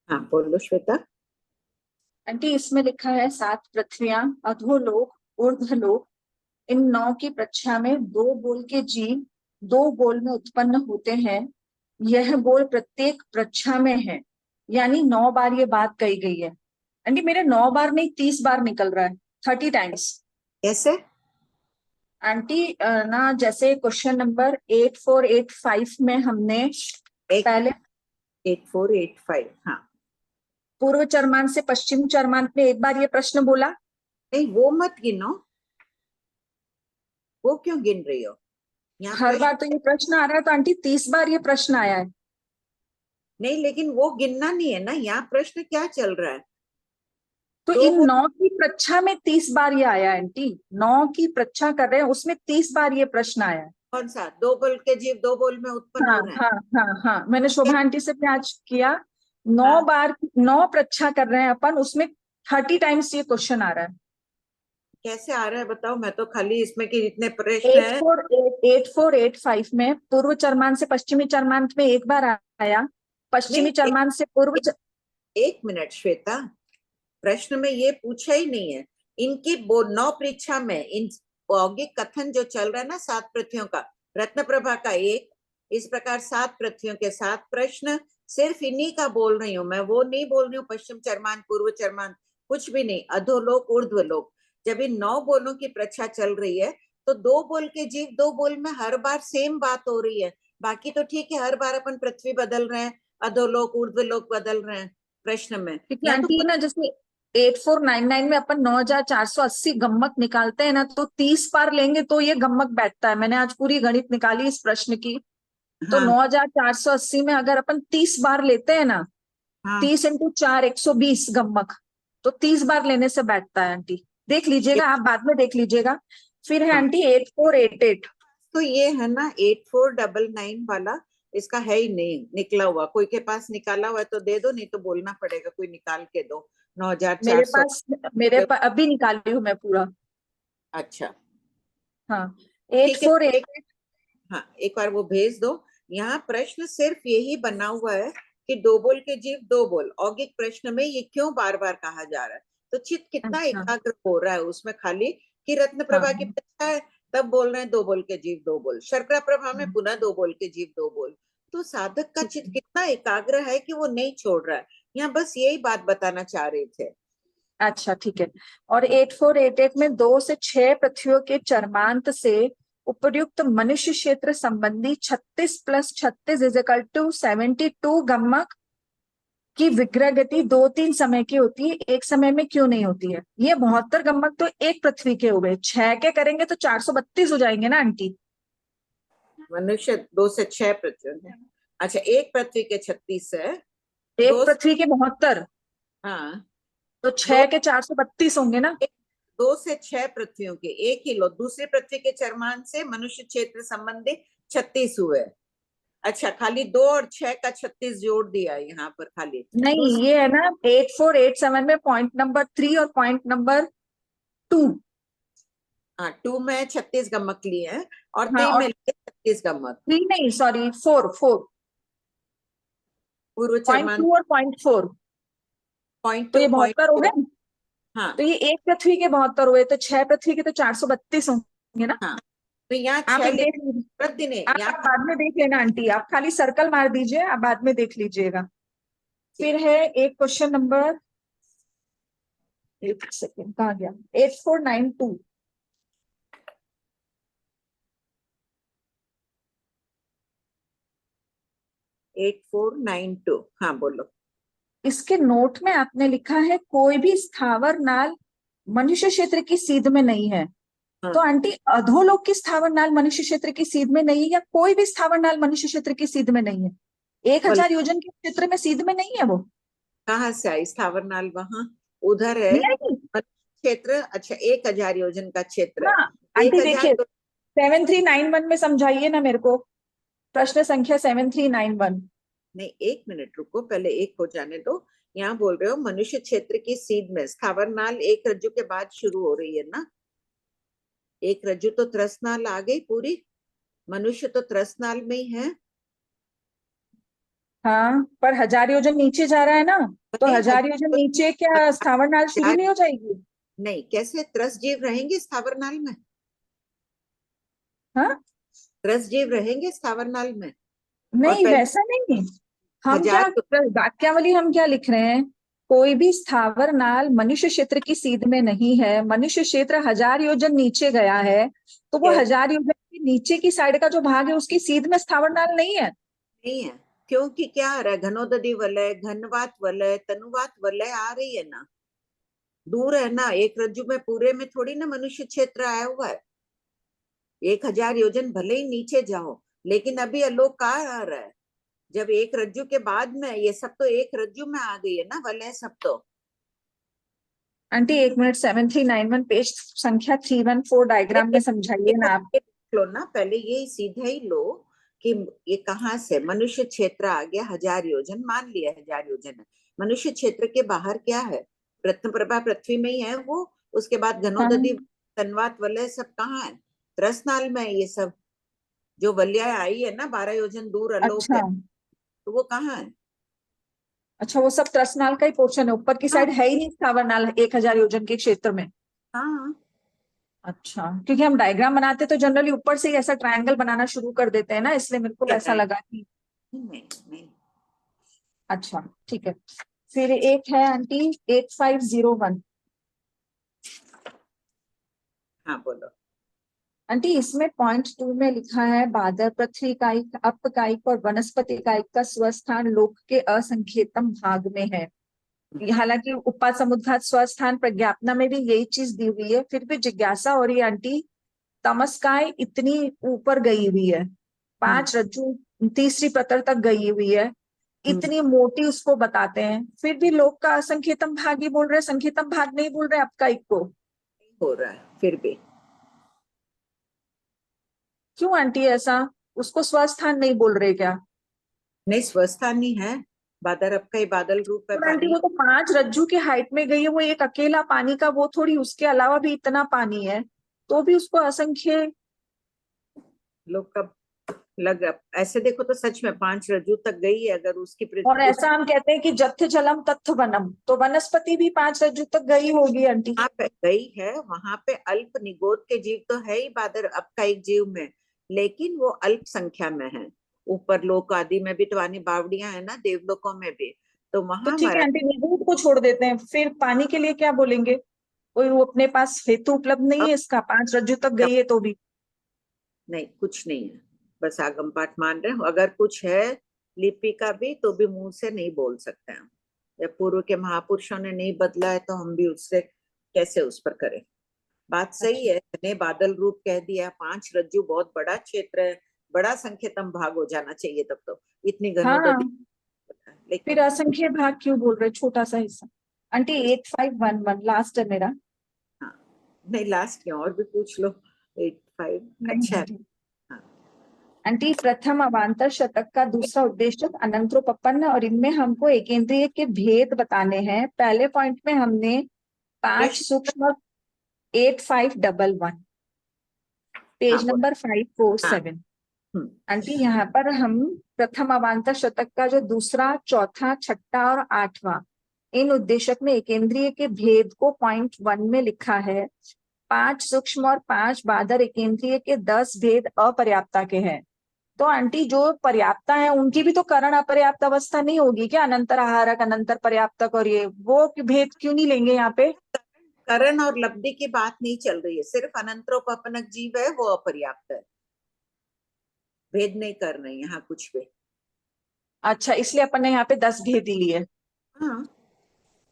हाँ बोलो श्वेता। आंटी इसमें लिखा है 7 पृथ्वियां, अधोलोक, ऊर्ध्वलोक, इन 9 की प्रच्छा में 2 बोल के जीव 2 बोल में उत्पन्न होते हैं। यह बोल प्रत्येक प्रच्छा में है, यानी 9 बार ये बात कही गई है। आंटी मेरे 9 बार नहीं 30 बार निकल रहा है, 30 टाइम्स। कैसे? आंटी ना जैसे क्वेश्चन नंबर 8485 में हमने एक पहले 8485। हाँ पूर्व चरमांत से पश्चिम चरमांत में एक बार ये प्रश्न बोला। नहीं, वो मत गिनो। वो क्यों गिन रही हो? यहाँ हर प्रश्न बार तो ये प्रश्न आ रहा है, तो आंटी 30 बार ये प्रश्न आया है। नहीं, लेकिन वो गिनना नहीं है ना। यहाँ प्रश्न क्या चल रहा है? तो दो इन बोल 9 की प्रच्छा में 30 बार ये आया है आंटी। 9 की प्रच्छा कर रहे हैं, उसमें 30 बार ये प्रश्न आया है। कौन सा? दो बोल के जीव 2 बोल में उत्पन्न हाँ हो रहे हैं। हाँ हाँ हाँ, मैंने शोभा आंटी से भी आज किया। 9 हाँ, बार 9 प्रच्छा कर रहे हैं अपन, उसमें 30 टाइम्स ये क्वेश्चन आ रहा है। कैसे आ रहा है बताओ। मैं तो खाली इसमें कि इतने प्रश्न एट है। फोर एट 8485 में पूर्व चरमांत से पश्चिमी चरमांत में एक बार आया, नहीं, पश्चिमी चरमांत से पूर्व एक मिनट श्वेता। प्रश्न में ये पूछा ही नहीं है। इनकी 9 परीक्षा में इन औगिक कथन जो चल रहा है ना, 7 पृथ्वियों का, रत्न प्रभा का एक, इस प्रकार 7 पृथ्वियों के 7 प्रश्न, सिर्फ इन्हीं का बोल रही हूँ मैं। वो नहीं बोल रही हूँ पश्चिम चरमांत पूर्व चरमांत, कुछ भी नहीं। अधोलोक ऊर्ध्वलोक। जब इन 9 बोलों की प्रच्छा चल रही है तो 2 बोल के जीव 2 बोल में हर बार सेम बात हो रही है। बाकी तो ठीक है, हर बार अपन पृथ्वी बदल रहे हैं, अधोलोक ऊर्ध्वलोक बदल रहे हैं प्रश्न में। क्योंकि यहाँ तो आंटी ना जैसे 8499 में अपन 9480 गम्मक निकालते हैं ना, तो 30 बार लेंगे तो ये गम्मक बैठता है। मैंने आज पूरी गणित निकाली इस प्रश्न की। तो हाँ 9480 में अगर अपन 30 बार लेते हैं ना, हाँ। 30 इंटू 4 120 गम्मक, तो 30 बार लेने से बैठता है आंटी। देख लीजिएगा, आप बाद में देख लीजिएगा। फिर है हाँ आंटी 8488। तो ये है ना 8499 वाला। इसका है ही नहीं निकला हुआ। कोई के पास निकाला हुआ है तो दे दो, नहीं तो बोलना पड़ेगा कोई निकाल के दो। 9400। अभी निकाली हूँ मैं पूरा। अच्छा हाँ ठीक एट है। फोर एक, एट हाँ एक बार वो भेज दो। यहाँ प्रश्न सिर्फ यही बना हुआ है कि 2 बोल के जीव 2 बोल। औगिक प्रश्न में ये क्यों बार बार कहा जा रहा है? तो चित्त कितना अच्छा एकाग्र हो रहा है उसमें। खाली कि रत्न हाँ प्रभा की परीक्षा है तब बोल रहे हैं 2 बोल के जीव 2 बोल, शर्करा प्रभा में हाँ, पुनः 2 बोल के जीव 2 बोल। तो साधक का ठीक चित्त है। कितना एकाग्र है कि वो नहीं छोड़ रहा है। यहाँ बस यही बात बताना चाह रहे थे। अच्छा ठीक है। और 8488 में 2 से 6 पृथ्वियों के चरमांत से उपर्युक्त मनुष्य क्षेत्र संबंधी 36 प्लस 36 इज इक्वल टू 72 गम्मक की विग्रह गति 2-3 समय की होती है, एक समय में क्यों नहीं होती है? ये 72 गम्मक तो एक पृथ्वी के हो गए, 6 के करेंगे तो 432 हो जाएंगे ना आंटी। मनुष्य 2 से 6 पृथ्वी में। अच्छा, एक पृथ्वी के 36 है। एक दो से, पृथ्वी के 72, हाँ तो दो 6 के 432 होंगे ना। 2 से 6 पृथ्वियों के एक ही लो। दूसरी पृथ्वी के चरमान से मनुष्य क्षेत्र संबंधी 36 हुए। अच्छा, खाली 2 और 6 का 36 जोड़ दिया यहाँ पर खाली। नहीं दूसरी, ये है ना 8487 में पॉइंट नंबर 3 और पॉइंट नंबर 2। हाँ 2 में 36 गम्मक लिए हैं और हाँ 3 और में लिए 36 गम्मक। 3 नहीं, सॉरी 4 पूर्व पॉइंट चरमान 2 और पॉइंट 4, पॉइंट तो 2 ये पॉइंट 72 हो 4। गए। हाँ तो ये एक पृथ्वी के 72 हुए, तो 6 पृथ्वी के तो 432 होंगे ना। हाँ। तो यहाँ आप 6 एक देख लेते लीजिए, प्रति ने आप यहाँ। बाद में देख लेना आंटी, आप खाली सर्कल मार दीजिए, आप बाद में देख लीजिएगा। फिर है एक क्वेश्चन नंबर, एक सेकेंड कहाँ गया, 8492। 8492। हाँ बोलो। इसके नोट में आपने लिखा है कोई भी स्थावर नाल मनुष्य क्षेत्र की सीध में नहीं है। तो हाँ आंटी अधोलोक की स्थावर नाल मनुष्य क्षेत्र की सीध में नहीं है, या कोई भी स्थावर नाल मनुष्य क्षेत्र की सीध में नहीं है? बोल 1000 योजन के क्षेत्र में सीध में नहीं है वो। कहाँ से आई स्थावर नाल? वहां उधर है नहीं आएगी। क्षेत्र। अच्छा, 1000 योजन का क्षेत्र है। हाँ एक आंटी हजार देखिए, 7391 में समझाइए ना मेरे को, प्रश्न संख्या 7391। नहीं, एक मिनट रुको, पहले एक हो जाने दो। यहाँ बोल रहे हो मनुष्य क्षेत्र की सीध में स्थावर नाल एक रज्जु के बाद शुरू हो रही है ना। एक रज्जु तो त्रसनाल आ गई पूरी। मनुष्य तो त्रसनाल में ही है। हाँ, पर 1000 योजन नीचे जा रहा है ना, तो नहीं, 1000 योजन नीचे क्या स्थावर नाल शुरू नहीं हो जाएगी? नहीं, कैसे त्रस जीव रहेंगे स्थावर नाल में? हाँ, त्रस जीव रहेंगे स्थावर नाल में। और नहीं पहले वैसा नहीं। हम क्या 1000 वाक्यावली हम क्या लिख रहे हैं? कोई भी स्थावर नाल मनुष्य क्षेत्र की सीध में नहीं है, मनुष्य क्षेत्र 1000 योजन नीचे गया है, तो वो के 1000 योजन के नीचे की साइड का जो भाग है उसकी सीध में स्थावर नाल नहीं है। नहीं है, क्योंकि क्या आ रहा है, घनोदधी वलय, घनवात वलय, तनुवात वलय आ रही है ना, दूर है ना, एक रज्जु में पूरे में थोड़ी ना मनुष्य क्षेत्र आया हुआ है। 1000 योजन भले ही नीचे जाओ, लेकिन अभी अलोक कहाँ आ रहा है? जब एक रज्जु के बाद में ये सब तो एक रज्जु में आ गई है ना वलय सब तो। आंटी 1 मिनट, 7391 पेज संख्या 314 डायग्राम में समझाइए ना आप। ये देख लो ना, पहले ये सीधा ही लो कि ये कहाँ से मनुष्य क्षेत्र आ गया 1000 योजन, मान लिया 1000 योजन है। मनुष्य क्षेत्र के बाहर क्या है? रत्न प्रभा पृथ्वी में ही है वो। उसके बाद घनोदधी, हाँ, तन्वात वलय सब कहाँ है? त्रसनाल में है ये सब। जो वलय आई है ना 12 योजन दूर अलोक अच्छा है, तो वो कहाँ है? अच्छा, वो सब त्रसनाल का ही पोर्शन है, ऊपर की हाँ साइड है ही नहीं स्थावर नाल 1000 योजन के क्षेत्र में। हाँ। अच्छा, क्योंकि हम डायग्राम बनाते तो जनरली ऊपर से ही ऐसा ट्रायंगल बनाना शुरू कर देते हैं ना, इसलिए मेरे को ऐसा लगा कि नहीं नहीं। अच्छा ठीक है। फिर एक है आंटी 8501। हाँ बोलो। आंटी इसमें पॉइंट 2 में लिखा है बादर पृथ्वी कायिक, अपकायिक और वनस्पति कायिक का स्वस्थान लोक के असंख्यतम भाग में है। हालांकि उपा समुद्घात स्वस्थान प्रज्ञापना में भी यही चीज दी हुई है, फिर भी जिज्ञासा हो रही है आंटी, तमस्काय इतनी ऊपर गई हुई है, 5 रज्जु तीसरी प्रतर तक गई हुई है, इतनी मोटी उसको बताते हैं, फिर भी लोक का असंख्यतम भाग ही बोल रहे, संख्यतम भाग नहीं बोल रहे अपकायिक को। हो रहा है फिर भी। क्यों आंटी ऐसा? उसको स्वस्थान नहीं बोल रहे क्या? नहीं, स्वस्थानी है, बादल अब का ही बादल रूप है और आंटी पानी। वो तो 5 रज्जू के हाइट में गई है, वो एक अकेला पानी का वो थोड़ी, उसके अलावा भी इतना पानी है, तो भी उसको असंख्य। लोग कब लग, ऐसे देखो तो सच में 5 रज्जु तक गई है, अगर उसकी और ऐसा हम कहते हैं कि जत्थ जलम तत्थ वनम, तो वनस्पति भी 5 रज्जू तक गई होगी आंटी। वहां पे गई है, वहां पे अल्प निगोद के जीव तो है ही बादर अब का एक जीव में, लेकिन वो अल्प संख्या में है। ऊपर लोक आदि में भी तो आनी बावड़ियां है ना, देवलोकों में भी, तो तो वहां ठीक है मरा। आंटी, निगूढ़ को छोड़ देते हैं, फिर पानी के लिए क्या बोलेंगे? कोई वो अपने पास हेतु उपलब्ध नहीं अब है इसका, 5 रज्जू तक गई है तो भी। नहीं, कुछ नहीं है, बस आगम पाठ मान रहे हो। अगर कुछ है लिपि का भी, तो भी मुंह से नहीं बोल सकते हम। या पूर्व के महापुरुषों ने नहीं बदला है, तो हम भी उससे कैसे उस पर करें? बात सही अच्छा है, ने बादल रूप कह दिया, 5 रज्जु बहुत बड़ा क्षेत्र है, बड़ा संख्यतम भाग हो जाना चाहिए तब तो, इतनी घनोदधी। हाँ, फिर लेकिन असंख्य भाग क्यों बोल रहे, छोटा सा हिस्सा। आंटी 8511 लास्ट है मेरा। हाँ, नहीं लास्ट क्यों, और भी पूछ लो। 85 नहीं अच्छा है। आंटी। हाँ। आंटी प्रथम अवांतर शतक का दूसरा उद्देश्य अनंतरोपपन्न, और इनमें हमको एकेंद्रिय के भेद बताने हैं। पहले पॉइंट में हमने 5 प्रश्न। सूक्ष्म, 8511 हाँ पेज बोल। नंबर हाँ। 547। हम्म। आंटी यहाँ पर हम प्रथम अवांतर शतक का जो दूसरा, चौथा, छठा और आठवां, इन उद्देशक में एकेंद्रिय के भेद को पॉइंट 1 में लिखा है। 5 सूक्ष्म और 5 बादर एकेंद्रिय के 10 भेद अपर्याप्ता के हैं। तो आंटी जो पर्याप्ता है उनकी भी तो करण अपर्याप्त अवस्था नहीं होगी क्या? अनंतर आहारक, अनंतर पर्याप्तक, और ये वो भेद क्यों नहीं लेंगे यहाँ पे? करण और लब्धि की बात नहीं चल रही है, सिर्फ अनंतरोपपनक जीव है वो अपर्याप्त है, भेद नहीं कर रहे हैं यहाँ कुछ भी। अच्छा, इसलिए अपन ने यहाँ पे 10 भेद ही लिए। हाँ,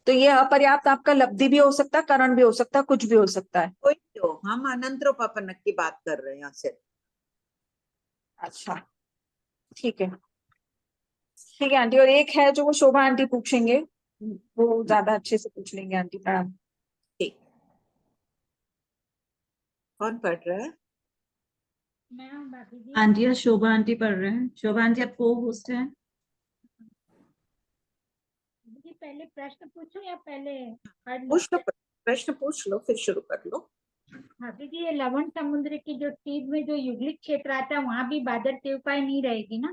तो ये अपर्याप्त आपका लब्धि भी हो सकता है, करण भी हो सकता है, कुछ भी हो सकता है। कोई क्यों, हम अनंतरोपपनक की बात कर रहे हैं यहाँ से। अच्छा ठीक है। ठीक है आंटी, और एक है जो वो शोभा आंटी पूछेंगे, वो ज्यादा अच्छे से पूछ लेंगे आंटी, प्रणाम। ठीक। कौन पढ़ रहा है? मैं हूँ भाभी जी। आंटी और शोभा आंटी पढ़ रहे हैं। शोभा आंटी आप को होस्ट हैं। भाभी जी पहले प्रश्न पूछूं या पहले पढ़ लो? पूछ लो, प्रश्न पूछ लो, फिर शुरू कर लो। भाभी जी ये लवण समुद्र की जो सीध में जो युगलिक क्षेत्र आता है वहां भी बादर तेवपाई नहीं रहेगी ना?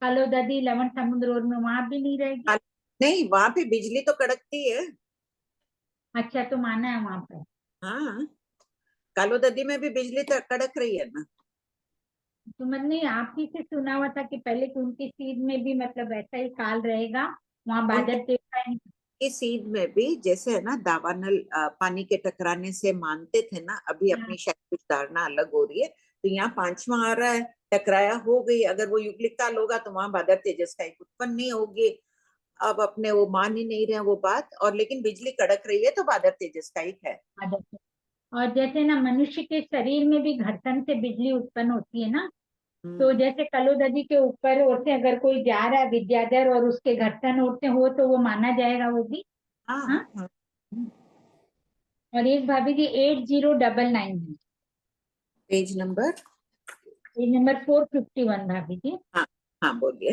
कालो ददी लवण समुद्र रोड में वहां भी नहीं रहेगी? नहीं, वहां पे बिजली तो कड़कती है। अच्छा, तो माना है वहां पर। हाँ, कालोददी में भी बिजली तो कड़क रही है ना। तो मैंने आप ही से सुना हुआ था कि पहले कि उनकी सीध में भी मतलब ऐसा ही काल रहेगा, वहां बादल देवता है। उनकी सीध में भी जैसे है ना, दावानल पानी के टकराने से मानते थे ना, अभी अपनी शायद कुछ धारणा अलग हो रही है। तो यहाँ पांचवा आ रहा है, टकराया हो गई, अगर वो युगलिक काल होगा तो वहां बादल तेजस का एक उत्पन्न नहीं होगी। अब अपने वो मान ही नहीं रहे वो बात, और लेकिन बिजली कड़क रही है तो बादल तेजस का एक है। बादल से। और जैसे ना मनुष्य के शरीर में भी घर्षण से बिजली उत्पन्न होती है ना, तो जैसे कलोदधी के ऊपर उड़ते अगर कोई जा रहा है विद्याधर और उसके घर्षण उड़ते हो तो वो माना जाएगा वो भी। हाँ हाँ। हाँ। और एक भाभी जी 8099 है, पेज नंबर। पेज नंबर 451 भाभी जी। हाँ हाँ, बोलिए।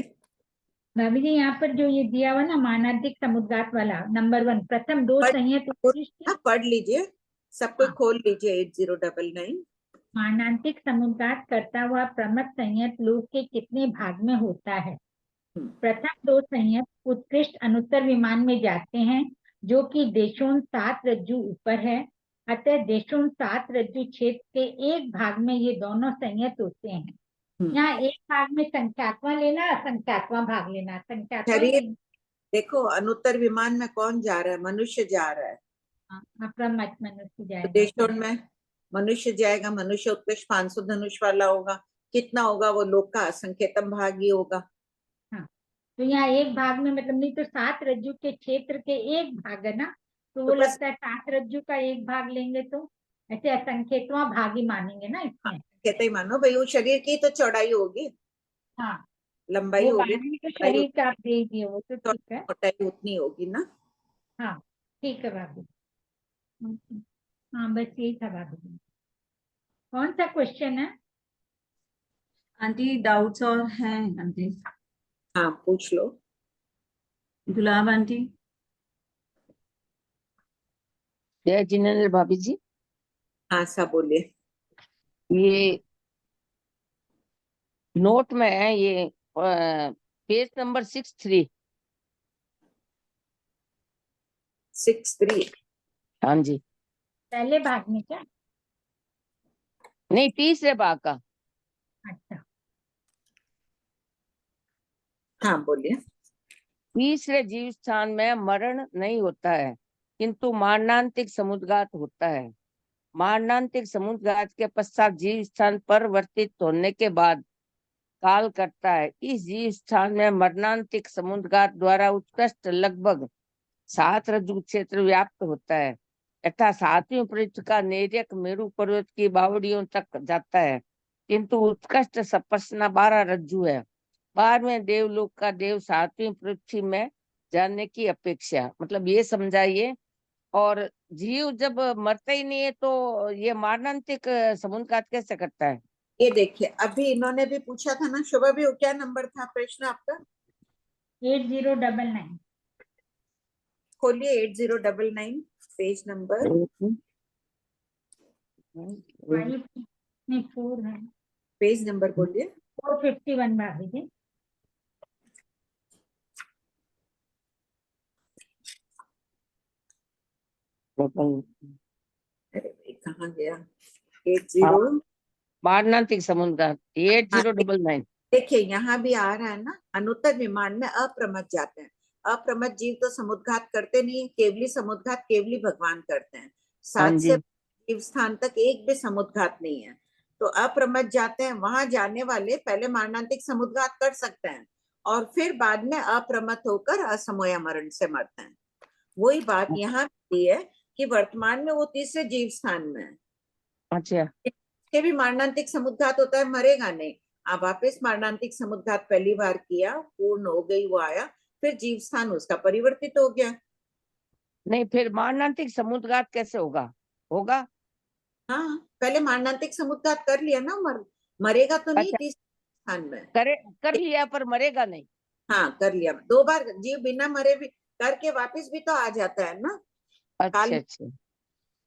भाभी जी यहाँ पर जो ये दिया हुआ ना मानाधिक समुद्गात वाला नंबर 1, प्रथम दो पढ़ संयत उत्कृष्ट। हाँ, पढ़ लीजिए, सब कोई हाँ। खोल लीजिए 8099। मानांतिक समुद्गात करता हुआ प्रमथ संयत लोक के कितने भाग में होता है? प्रथम दो संयत उत्कृष्ट अनुत्तर विमान में जाते हैं, जो कि देशों 7 रज्जु ऊपर है। अतः देशों 7 रज्जु क्षेत्र के एक भाग में ये दोनों संयत होते हैं। यहाँ एक भाग में संख्यात्मक लेना, संख्यात्मक भाग लेना, शरीर संख्यात्मक देखो, अनुत्तर विमान में कौन जा रहा है? मनुष्य जा रहा है। अप्रमत मनुष्य तो जाएगा। देशों में मनुष्य जाएगा, मनुष्य उत्कृष्ट 500 धनुष वाला होगा। कितना होगा वो? लोक का असंख्यतम भाग ही होगा। हाँ, तो यहाँ एक भाग में मतलब नहीं तो 7 रज्जु के क्षेत्र के एक भाग है ना, तो तो वो बस लगता है 7 रज्जु का एक भाग लेंगे तो ऐसे असंख्यतवा भाग ही मानेंगे ना इसमें। कहते ही मानो भाई, वो शरीर की तो चौड़ाई होगी, हाँ, लंबाई वो होगी, बारहवीं तो चौड़ाई शरीर का आप दे दिए, वो तो ठीक है। मोटाई उतनी होगी ना। हाँ, ठीक है भाभी। हाँ, बस यही था भाभी जी। कौन सा क्वेश्चन है? आंटी डाउट्स और हैं आंटी? हाँ, पूछ लो। गुलाब आंटी। जय जिनेन्द्र भाभी जी, हाँ, सब बोलिए। ये नोट में है, ये पेज नंबर 63। 63। हाँ जी, पहले भाग में क्या? नहीं तीसरे भाग का। अच्छा। हाँ, बोलिए। तीसरे जीव स्थान में मरण नहीं होता है, किंतु मारणांतिक समुद्घात होता है। मारणांतिक समुद्घात के पश्चात जीव स्थान पर वर्तित होने के बाद काल करता है। इस जीव स्थान में मरणांतिक समुद्घात द्वारा उत्कृष्ट लगभग 7 रज्जु क्षेत्र व्याप्त होता है तथा 7वीं पृथ्वी का नेर्यक मेरु पर्वत की बावड़ियों तक जाता है, किंतु उत्कृष्ट सपस्ना 12 रज्जु है। बाद में देवलोक का देव 7वीं पृथ्वी में जाने की अपेक्षा, मतलब ये समझाइए। और जीव जब मरता ही नहीं है तो ये मारणांतिक समुद्घात कैसे करता है? ये देखिए, अभी इन्होंने भी पूछा था ना, शुभ भी, क्या नंबर था प्रश्न आपका? 8099। खोलिए 8099, पेज नंबर। 5 नहीं 4 है। पेज नंबर बोलिए। 451 भाभी जी। अरे भाई, कहाँ गया? 80। मारणांतिक समुद्घात 8099। देखिए, यहाँ भी आ रहा है ना, अनुत्तर विमान में अप्रमथ जाते हैं। अप्रमथ जीव तो समुद्घात करते नहीं, केवली समुद्घात केवली भगवान करते हैं। हाँ 7 से जी, जीव स्थान तक एक भी समुद्घात नहीं है। तो अप्रमथ जाते हैं, वहां जाने वाले पहले मारणांतिक समुद्घात कर सकते हैं, और फिर बाद में अप्रमथ होकर असमोया मरण से मरते हैं। वही बात यहाँ भी है कि वर्तमान में वो तीसरे जीव स्थान में है, अच्छा। के भी मारणांतिक समुद्घात होता है, मरेगा नहीं। आप वापिस मारणांतिक समुद्घात पहली बार किया, पूर्ण हो गई, वो आया, फिर जीव स्थान उसका परिवर्तित हो गया। नहीं, फिर मारणांतिक समुद्घात कैसे होगा? होगा। हाँ, पहले मारणांतिक समुद्घात कर लिया ना, मरेगा तो नहीं अच्छा, तीसरे स्थान में। करे कर लिया पर मरेगा नहीं। हाँ, कर लिया 2 बार, जीव बिना मरे भी करके वापिस भी तो आ जाता है ना। अच्छा काल अच्छा।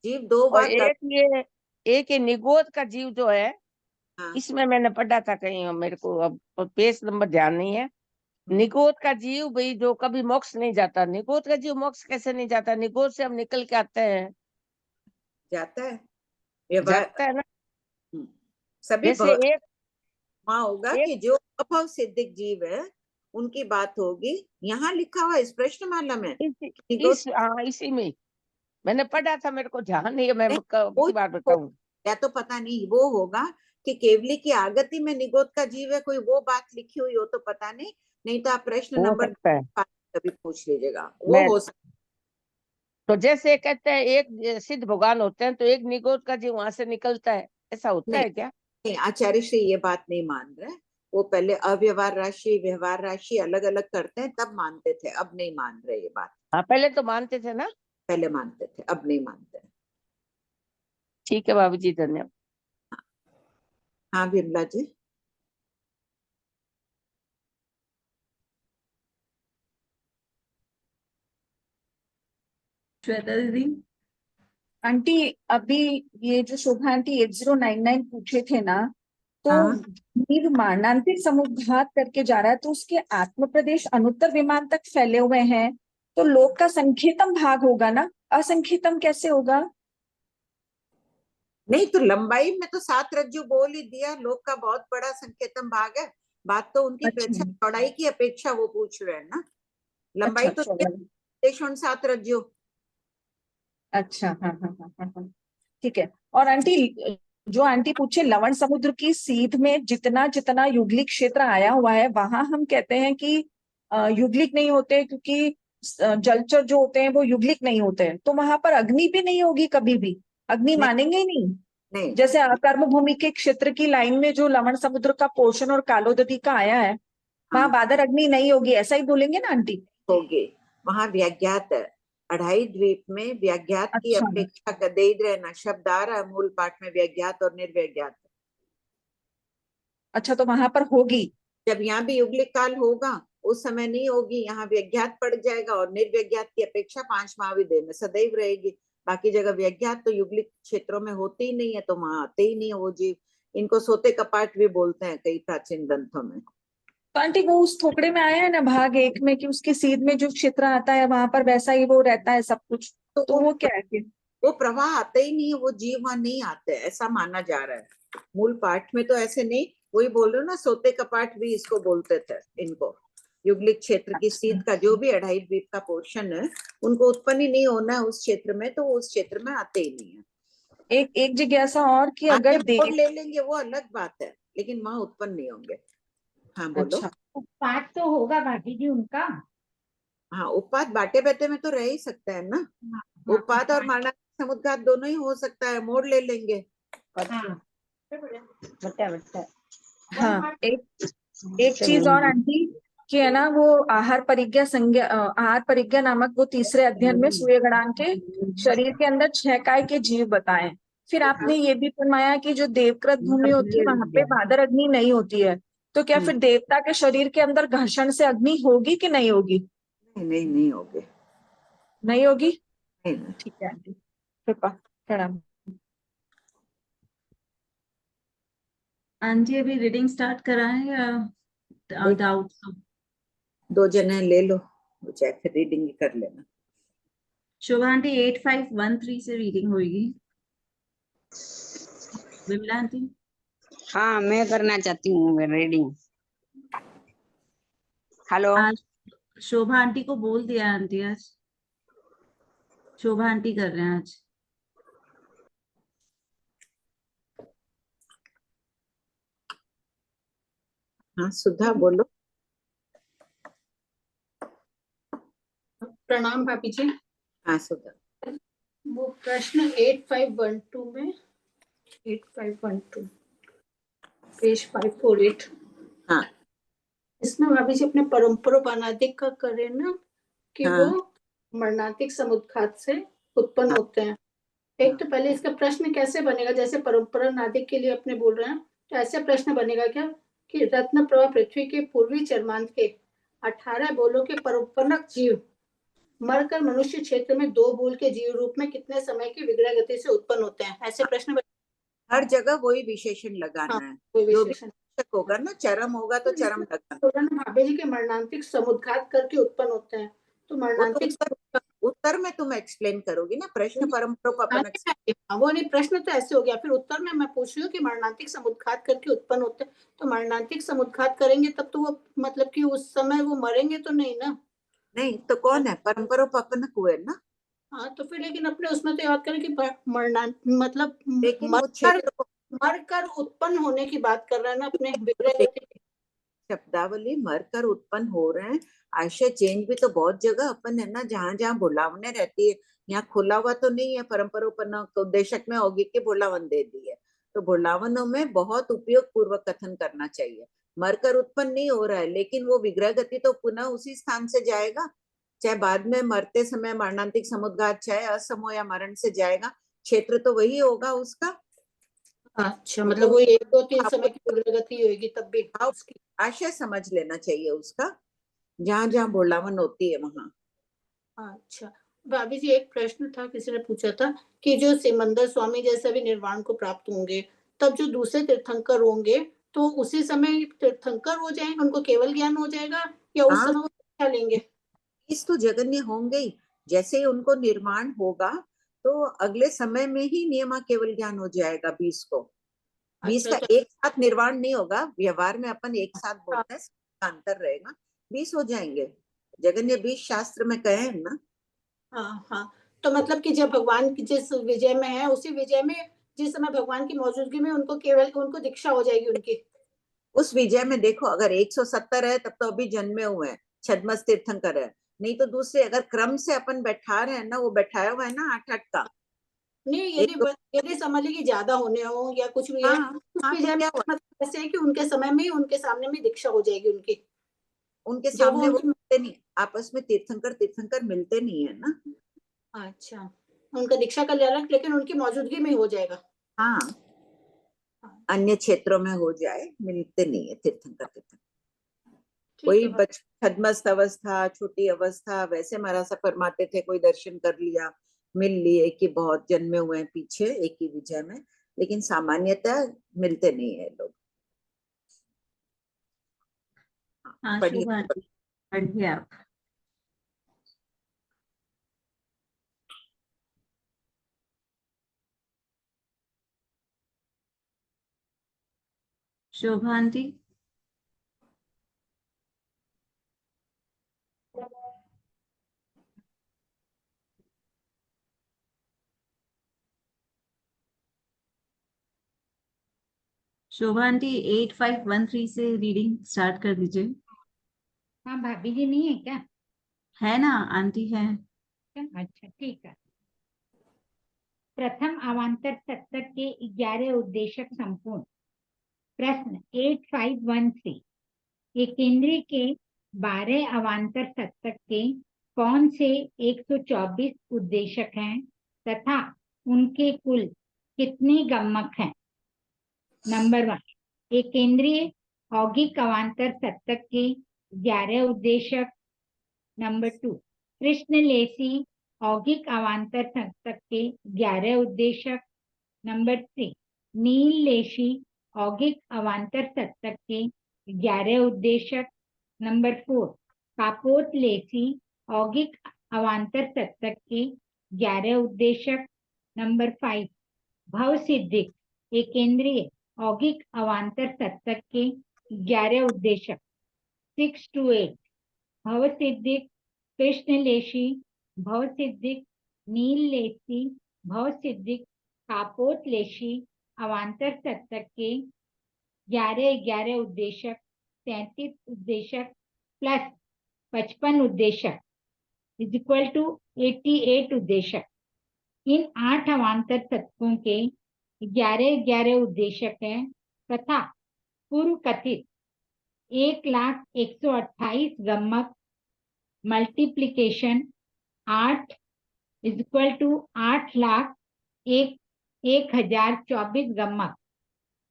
जीव 2 और बार कर। एक ये निगोद का जीव जो है, हाँ इसमें मैंने पढ़ा था कहीं, मेरे को अब पेज नंबर ध्यान नहीं है। निगोद का जीव भाई जो कभी मोक्ष नहीं जाता, निगोद का जीव मोक्ष कैसे नहीं जाता? निगोद से हम निकल के आते हैं, जाता है व्यवहार। जाता है ना। सभी जैसे एक वहाँ होगा एक कि जो अभव सिद्धिक जीव है उनकी बात होगी। यहाँ लिखा हुआ इस प्रश्नमाला में इसी में मैंने पढ़ा था, मेरे को ध्यान नहीं है, मैं वो की बात बताऊं। या तो पता नहीं वो होगा कि केवली की आगति में निगोद का जीव है, कोई वो बात लिखी हुई हो तो पता नहीं। नहीं तो आप प्रश्न हो नंबर सकता है। 5 कभी पूछ लीजिएगा, वो मैं हो सकता तो जैसे कहते हैं एक सिद्ध भगवान होते हैं तो एक निगोद का जीव वहां से निकलता है, ऐसा होता नहीं। है क्या? नहीं, आचार्य श्री ये बात नहीं मान रहे। वो पहले अव्यवहार राशि व्यवहार राशि अलग अलग करते हैं तब मानते थे, अब नहीं मान रहे ये बात। हाँ, पहले तो मानते थे ना। पहले मानते थे, अब नहीं मानते। ठीक है बाबू जी, धन्यवाद। हाँ विमला जी। श्वेता दीदी। आंटी अभी ये जो शोभा आंटी 8099 पूछे थे ना, तो हाँ जीव मारणांतिक समुद्घात करके जा रहा है तो उसके आत्म प्रदेश अनुत्तर विमान तक फैले हुए हैं, तो लोक का संकेतम भाग होगा ना, असंकेतम कैसे होगा? नहीं तो लंबाई में तो 7 रज्जु बोल ही दिया, लोक का बहुत बड़ा संकेतन भाग है। बात तो उनकी अच्छा पृष्ठ चौड़ाई की अपेक्षा वो पूछ रहे हैं ना। लंबाई अच्छा तो चलो। 7 रज्जु। अच्छा हाँ हाँ हाँ हाँ हाँ, ठीक है। और आंटी जो आंटी पूछे लवण समुद्र की सीध में जितना जितना युगलिक क्षेत्र आया हुआ है, वहां हम कहते हैं कि युगलिक नहीं होते, क्योंकि जलचर जो होते हैं वो युगलिक नहीं होते हैं, तो वहां पर अग्नि भी नहीं होगी कभी भी, अग्नि नहीं मानेंगे ही नहीं। नहीं जैसे कर्म भूमि के क्षेत्र की लाइन में जो लवण समुद्र का पोर्शन और कालोदरी का आया है, वहां हाँ बादर अग्नि नहीं होगी, ऐसा ही बोलेंगे ना आंटी? होगी। वहां व्याज्ञात है, अढ़ाई द्वीप में व्याज्ञात की अच्छा अपेक्षा गदेद रहना शब्द आ रहा है मूल पाठ में, व्याज्ञात और निर्व्याज्ञात। अच्छा, तो वहां पर होगी। जब यहाँ भी युगलिक काल होगा उस समय नहीं होगी, यहाँ व्यज्ञात पड़ जाएगा और निर्व्यज्ञात की अपेक्षा 5 महाविदेह में सदैव रहेगी। बाकी जगह व्यज्ञात तो युगलिक क्षेत्रों में होते ही नहीं है, तो वहां आते ही नहीं है वो जीव। इनको सोते कपाट भी बोलते हैं कई प्राचीन ग्रंथों में। तो आंटी वो उस थोकड़े में आया है ना भाग 1 में कि उसकी सीध में जो क्षेत्र आता है वहां पर वैसा ही वो रहता है सब कुछ, तो तो वो क्या है फिर? वो प्रवाह आता ही नहीं है, वो जीव वहां नहीं आते, ऐसा माना जा रहा है। मूल पाठ में तो ऐसे नहीं, वही बोल रहे हो ना, सोते कपाट भी इसको बोलते थे इनको। युगलिक क्षेत्र की सीध का जो भी अढ़ाई द्वीप का पोर्शन है, उनको उत्पन्न ही नहीं होना है उस क्षेत्र में, तो वो उस क्षेत्र में आते ही नहीं है। एक एक जिज्ञासा और कि आगे अगर मोड़ देव। ले लेंगे वो अलग बात है, लेकिन वहां उत्पन्न नहीं होंगे। हाँ बोलो। अच्छा पाठ तो होगा भाभी जी उनका। हाँ उत्पाद बाटे बेटे में तो रह ही सकता है ना। हाँ, उत्पाद और पाठ। मारना समुद्घात दोनों ही हो सकता है, मोड़ ले लेंगे। हाँ बच्चा हाँ, एक चीज और आंटी कि है ना, वो आहार परिज्ञा संज्ञा आहार परिज्ञा नामक वो तीसरे अध्ययन में सूर्यगणान के शरीर के अंदर 6 काय के जीव बताए। फिर आपने ये भी फरमाया कि जो देवकृत भूमि होती है वहां पे बादर अग्नि नहीं होती है, तो क्या फिर देवता के शरीर के अंदर घर्षण से अग्नि होगी कि नहीं होगी? नहीं नहीं नहीं होगे। नहीं होगी। नहीं नहीं। ठीक है आंटी, कृपा प्रणाम। आंटी अभी रीडिंग स्टार्ट कराएं या डाउट? 2 जने ले लो, चाहे फिर रीडिंग ही कर लेना। शोभा आंटी 8513 से रीडिंग होगी। विमला आंटी। हाँ मैं करना चाहती हूँ रीडिंग। हेलो। आज शोभा आंटी को बोल दिया आंटी, आज शोभा आंटी कर रहे हैं आज। हाँ सुधा बोलो। प्रणाम भाभी जी। हाँ सुधा। वो प्रश्न 8512 में 8512 पेज 548, हाँ इसमें भाभी जी अपने परम्परोपानादिक का करें ना कि हाँ वो मरणातिक समुद्घात से उत्पन्न होते हैं। एक तो पहले इसका प्रश्न कैसे बनेगा, जैसे परंपरा नादिक के लिए अपने बोल रहे हैं, तो ऐसे प्रश्न बनेगा क्या कि रत्न प्रभा पृथ्वी के पूर्वी चरमांत के 18 बोलों के परोपनक जीव मरकर मनुष्य क्षेत्र में 2 बोल के जीव रूप में कितने समय की विग्रह गति से उत्पन्न होते हैं, ऐसे प्रश्न हर जगह वही विशेषण लगाना हाँ, है। कोई जो भी विशेषण आवश्यक होगा ना, चरम होगा तो चरम लगाना। बोला ना भाभी जी के मरणांतिक समुद्घात करके उत्पन्न होते हैं, तो वो तो मरणांतिक उत्तर में तुम एक्सप्लेन करोगी ना, प्रश्न परम्परोपापन्न। वो नहीं, प्रश्न तो ऐसे हो गया, फिर उत्तर में मैं पूछ रही हूँ कि मरणांतिक समुद्घात करके उत्पन्न होते हैं, तो मरणांतिक समुद्घात करेंगे तब तो वो मतलब कि उस समय वो मरेंगे तो नहीं ना। नहीं तो कौन है, परम्परोपापन्न हुए ना। हाँ तो फिर लेकिन अपने उसमें तो याद करें कि मरणांत मतलब लेकिन वो मरकर क्षेत्र को मरकर उत्पन्न होने की बात कर रहे हैं ना अपने विग्रह शब्दावली मरकर उत्पन्न हो रहे हैं। आशय चेंज भी तो बहुत जगह अपन है ना, जहां जहां बुलावने रहती है, यहाँ खुला हुआ तो नहीं है। परम्परोपन्न उद्देशक में औगिक के बुलावन दे दी है, तो बुलावनों में बहुत उपयोग पूर्वक कथन करना चाहिए। मरकर उत्पन्न नहीं हो रहा है, लेकिन वो विग्रह गति तो पुनः उसी स्थान से जाएगा, चाहे बाद में मरते समय मरणांतिक समुद्घात, चाहे असमो या मरण से जाएगा, क्षेत्र तो वही होगा उसका। अच्छा, मतलब वो 1 2 3 समय की प्रगति होगी तब भी भाव आशय समझ लेना चाहिए उसका, जहां जहां बुलावन होती है वहां। अच्छा भाभी जी, एक प्रश्न था, किसी ने पूछा था कि जो सिमंदर स्वामी जैसे भी निर्वाण को प्राप्त होंगे, तब जो दूसरे तीर्थंकर होंगे तो उसी समय तीर्थंकर हो जाएंगे, उनको केवल ज्ञान हो जाएगा या उस हाँ, समय वो दीक्षा लेंगे? इस तो जगन्य होंगे ही। जैसे ही उनको निर्माण होगा तो अगले समय में ही नियमा केवल ज्ञान हो जाएगा 20 को। 20 अच्छा का तो एक साथ निर्वाण नहीं होगा, व्यवहार में अपन एक साथ हाँ, बोलते हैं, अंतर रहेगा। 20 हो जाएंगे, जगन्य 20 शास्त्र में कहे हैं ना। हाँ, हाँ। तो मतलब कि जब भगवान की जिस विजय में है, उसी विजय में जिस समय भगवान की मौजूदगी में उनको केवल उनको दीक्षा हो जाएगी उनकी। उस विजय में देखो, अगर 170 है तब तो अभी जन्मे हुए हैं, छद्मस तीर्थंकर है। नहीं तो दूसरे अगर क्रम से अपन बैठा रहे हैं ना, वो बैठाया हुआ है ना 8-8 का। नहीं, एक तो यदि समझ लीजिए ज्यादा होने हो या कुछ भी है, हाँ उस हाँ, तो विजय में क्या हुआ, मतलब ऐसे है कि उनके समय में ही उनके सामने में दीक्षा हो जाएगी उनकी। उनके जब वो सामने वो उनकी मिलते नहीं, आपस में तीर्थंकर तीर्थंकर मिलते नहीं है ना। अच्छा, उनका दीक्षा का अलग, लेकिन उनकी मौजूदगी में ही हो जाएगा। हाँ, हाँ, अन्य क्षेत्रों में हो जाए, मिलते नहीं है तीर्थंकर तीर्थंकर। ठीक कोई है। बच छद्मस्त अवस्था, छोटी अवस्था वैसे महाराज सा फरमाते थे, कोई दर्शन कर लिया, मिल लिए कि बहुत जन्मे हुए हैं पीछे एक ही विजय में, लेकिन सामान्यतः मिलते नहीं है लोग। हाँ पढ़िए। शोभा आंटी, पढ़िए आप। शोभा आंटी, शोभा आंटी 8513 से रीडिंग स्टार्ट कर दीजिए। हाँ भाभी जी नहीं है क्या? है ना आंटी, है। अच्छा ठीक है। प्रथम अवान्तर सप्तक के 11 उद्देशक संपूर्ण। प्रश्न 8513, एक केंद्रीय के 12 अवान्तर सप्तक के कौन से 124 उद्देशक हैं तथा उनके कुल कितने गम्मक हैं? नंबर 1, एक केंद्रीय औगिक अवान्तर सप्तक के 11 उद्देशक। नंबर 2, कृष्णलेसी औगिक अवान्तर सप्तक के 11 उद्देशक। नंबर 3, नीललेशी औगिक अवान्तर सप्तक के 11 उद्देशक। नंबर 4, कापोतलेसी औगिक अवान्तर सप्तक के 11 उद्देशक। नंबर 5, भवसिद्धिक एक केंद्रीय औगिक अवान्तर सप्तक के 11 उद्देशक। 6 to 8, भवसिद्धिक, कृष्णलेशी, भवसिद्धिक, नीललेसी, भवसिद्धिक, कापोतलेशी अवान्तर सप्तक के 11 उद्देशक, 33 उद्देशक प्लस 55 उद्देशक इज इक्वल टू 88 उद्देशक। इन 8 अवान्तर तत्वों के 11 उद्देशक हैं तथा पूर्व कथित 1,128 गम्मक मल्टीप्लीकेशन 8 इज इक्वल टू 8,01,024 गम्मक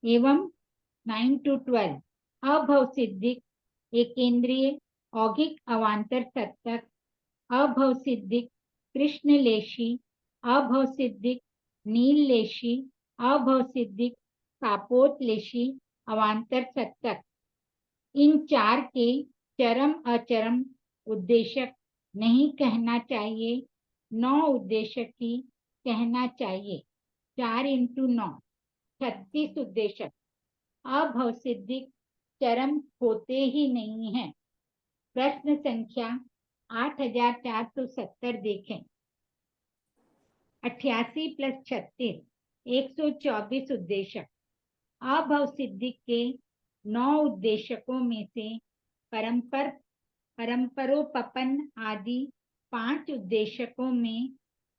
एवं 9 to 12 अभवसिद्धिक एक केंद्रीय औगिक अवान्तर सप्तक, अभवसिद्धिक कृष्णलेशी, अभवसिद्धिक नीललेशी, अभवसिद्धिक, कापोत्लेशी, अवान्तर सत्तक, इन चार के चरम अचरम उद्देशक नहीं कहना चाहिए, 9 उद्देशक ही कहना चाहिए। 4 इंटू 9 36 उद्देशक। अभवसिद्धिक चरम होते ही नहीं है। प्रश्न संख्या 8470 देखें। 88 प्लस 36 124 उद्देशक। अभवसिद्धिक के 9 उद्देशकों में से परम्परोपपन्न आदि 5 उद्देशकों में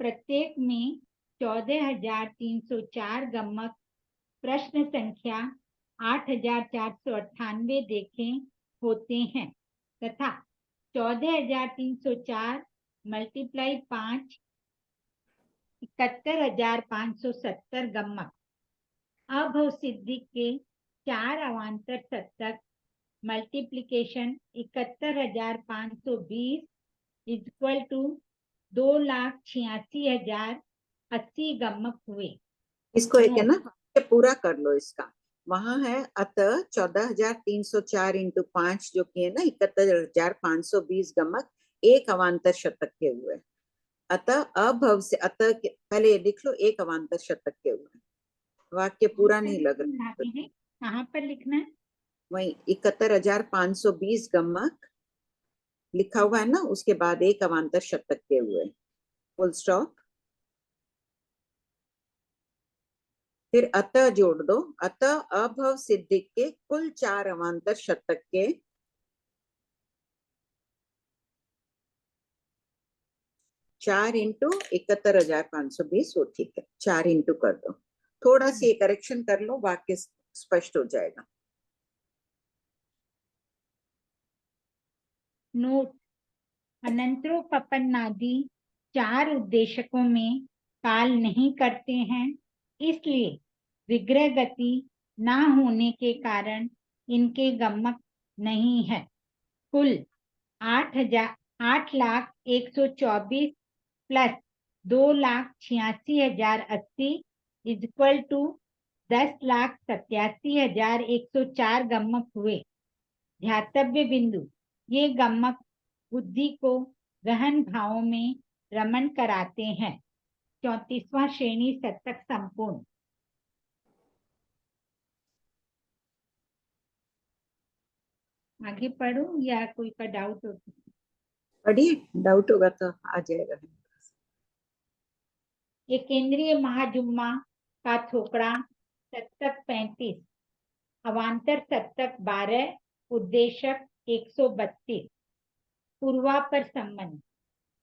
प्रत्येक में 14,304 गमक। प्रश्न संख्या 8,498 देखें होते हैं तथा 14,304 मल्टीप्लाई 5 71,570 गमक। अभवसिद्धिक के 4 अवान्तर सत्तक मल्टीप्लिकेशन 71,520 इक्वल टू 2,86,080 गमक हुए। इसको एक है ना वाक्य पूरा कर लो इसका। वहां है अतः 14,304 इंटू 5 जो कि है ना 71,520 गमक एक अवान्तर शतक के हुए। अतः अभव से अतः के पहले लिख लो एक अवान्तर शतक के हुए। वाक्य पूरा नहीं लग रहा। कहाँ पर लिखना है? वही 71,520 गमक लिखा हुआ है ना, उसके बाद एक अवान्तर शतक के हुए, फुल स्टॉप। फिर अतः जोड़ दो। अतः अभव सिद्धिक के कुल 4 अवान्तर शतक के 4 इंटू 71,520 वो ठीक है, 4 इंटू कर दो। थोड़ा सी करेक्शन कर लो, वाक्य स्पष्ट हो जाएगा। नोट, अनंतरोपपन्नादि 4 उद्देशकों में काल नहीं करते हैं, इसलिए विग्रह गति ना होने के कारण इनके गमक नहीं है। कुल 8,01,24 प्लस 2,86,080 इक्वल टू 10,87,104 गमक हुए। ध्यातव्य बिंदु, ये गमक बुद्धि को गहन भावों में रमण कराते हैं। 34वां श्रेणी शतक संपूर्ण। आगे पढ़ो या कोई का डाउट हो? पढ़िए, डाउट होगा तो आ जाएगा। एक केंद्रीय महाजुम्मा का थोकड़ा शतक 35, अवान्तर शतक 12, उद्देशक 132। पूर्वापर संबंध,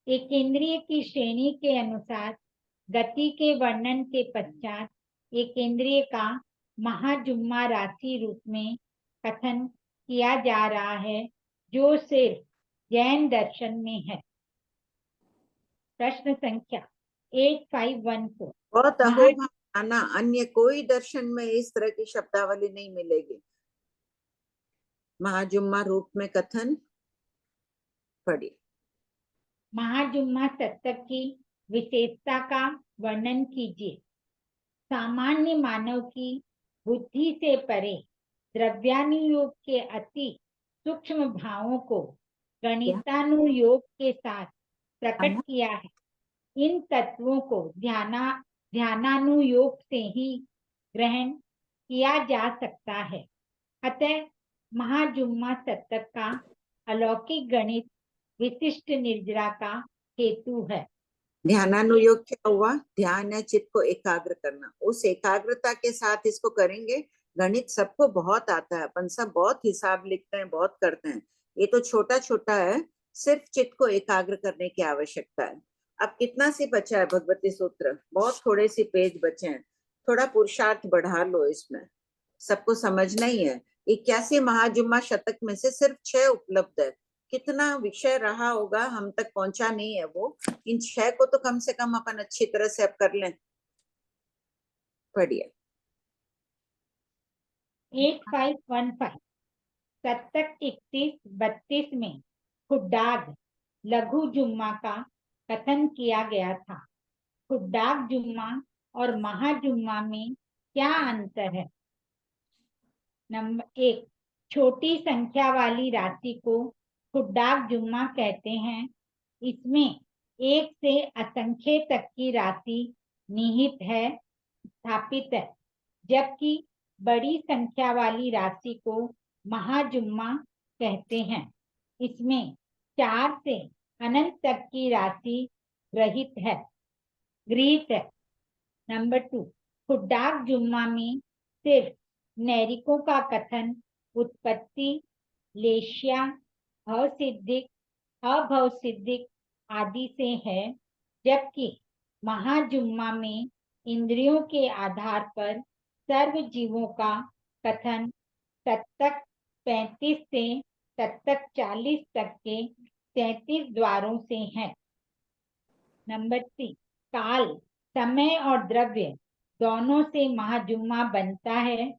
एक केंद्रीय की श्रेणी के अनुसार गति के वर्णन के पश्चात एक केंद्रीय का महाजुम्मा राशि रूप में कथन किया जा रहा है, जो सिर्फ जैन दर्शन में है। प्रश्न संख्या 8514। बहुत अहोभाना, अन्य कोई दर्शन में इस तरह की शब्दावली नहीं मिलेगी। महाजुम्मा रूप में कथन पढ़िए। महाजुम्मा शतक की विशेषता का वर्णन कीजिए। सामान्य मानव की बुद्धि से परे द्रव्यानुयोग के अति सूक्ष्म भावों को गणितानुयोग के साथ प्रकट किया है। इन तत्वों को ध्यानानुयोग से ही ग्रहण किया जा सकता है। अतः महाजुम्मा शतक का अलौकिक गणित विशिष्ट निर्जरा का हेतु है। ध्यानानुयोग क्या हुआ? ध्यान है चित्त को एकाग्र करना। उस एकाग्रता के साथ इसको करेंगे। गणित सबको बहुत आता है, अपन सब बहुत हिसाब लिखते हैं, बहुत करते हैं। ये तो छोटा छोटा है, सिर्फ चित्त को एकाग्र करने की आवश्यकता है। अब कितना सी बचा है भगवती सूत्र? बहुत थोड़े से पेज बचे हैं। थोड़ा पुरुषार्थ बढ़ा लो, इसमें सबको समझना ही है। 81 महाजुम्मा शतक में से सिर्फ 6 उपलब्ध है। कितना विषय रहा होगा, हम तक पहुंचा नहीं है वो। इन 6 को तो कम से कम अपन अच्छी तरह से अब कर लें। पढ़िए। 8515 शतक 31-32 में खुड्डाग लघु जुम्मा का कथन किया गया था। खुड्डाग जुम्मा और महाजुम्मा में क्या अंतर है? नंबर 1, छोटी संख्या वाली राशि को खुड्डाक जुम्मा कहते हैं। इसमें 1 से असंख्य तक की राशि निहित है, स्थापित है, जबकि बड़ी संख्या वाली राशि को महाजुम्मा कहते हैं। इसमें 4 से अनंत तक की राशि गृहीत है। नंबर 2, खुड्डाक जुम्मा में सिर्फ नैरिकों का कथन उत्पत्ति, लेश्या, अभवसिद्धिक आदि से है, जबकि महाजुम्मा में इंद्रियों के आधार पर सर्व जीवों का कथन तत्तक 35 से तत्तक 40 तक के 33 द्वारों से है। नंबर 3, काल, समय और द्रव्य दोनों से महाजुम्मा बनता है,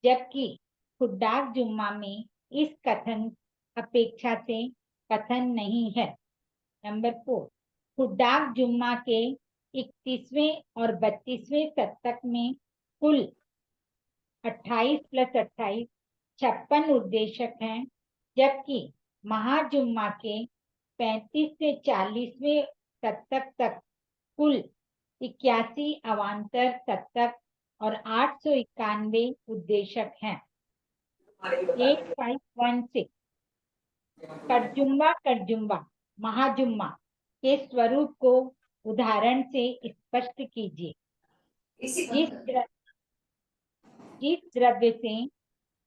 जबकि खुड्डाक जुम्मा में इस कथन अपेक्षा से कथन नहीं है। नंबर 4, खुड्डाक जुम्मा के 31वें और 32वें तत्तक में कुल 28 + 28 56 उद्देशक हैं, जबकि महाजुम्मा के 35 से 40वें तत्तक तक कुल 81 अवान्तर तत्तक और 891 उद्देशक हैं। 8516 कड़जुम्बा महाजुम्मा के स्वरूप को उदाहरण से स्पष्ट कीजिए। जिस द्रव्य से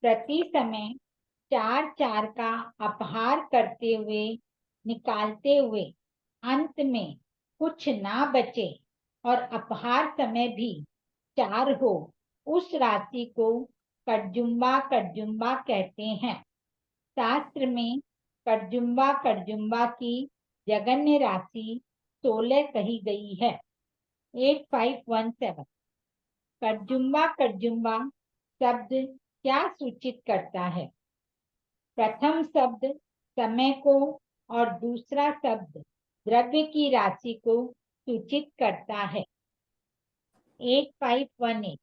प्रति समय 4 का अपहार करते हुए निकालते हुए अंत में कुछ ना बचे और अपहार समय भी 4 हो, उस राशि को कड़जुम्बा कहते हैं। शास्त्र में कड़जुम्बा की जगन्य राशि 16 कही गई है। 8517 कड़जुम्बा शब्द क्या सूचित करता है? प्रथम शब्द समय को और दूसरा शब्द द्रव्य की राशि को सूचित करता है। 8518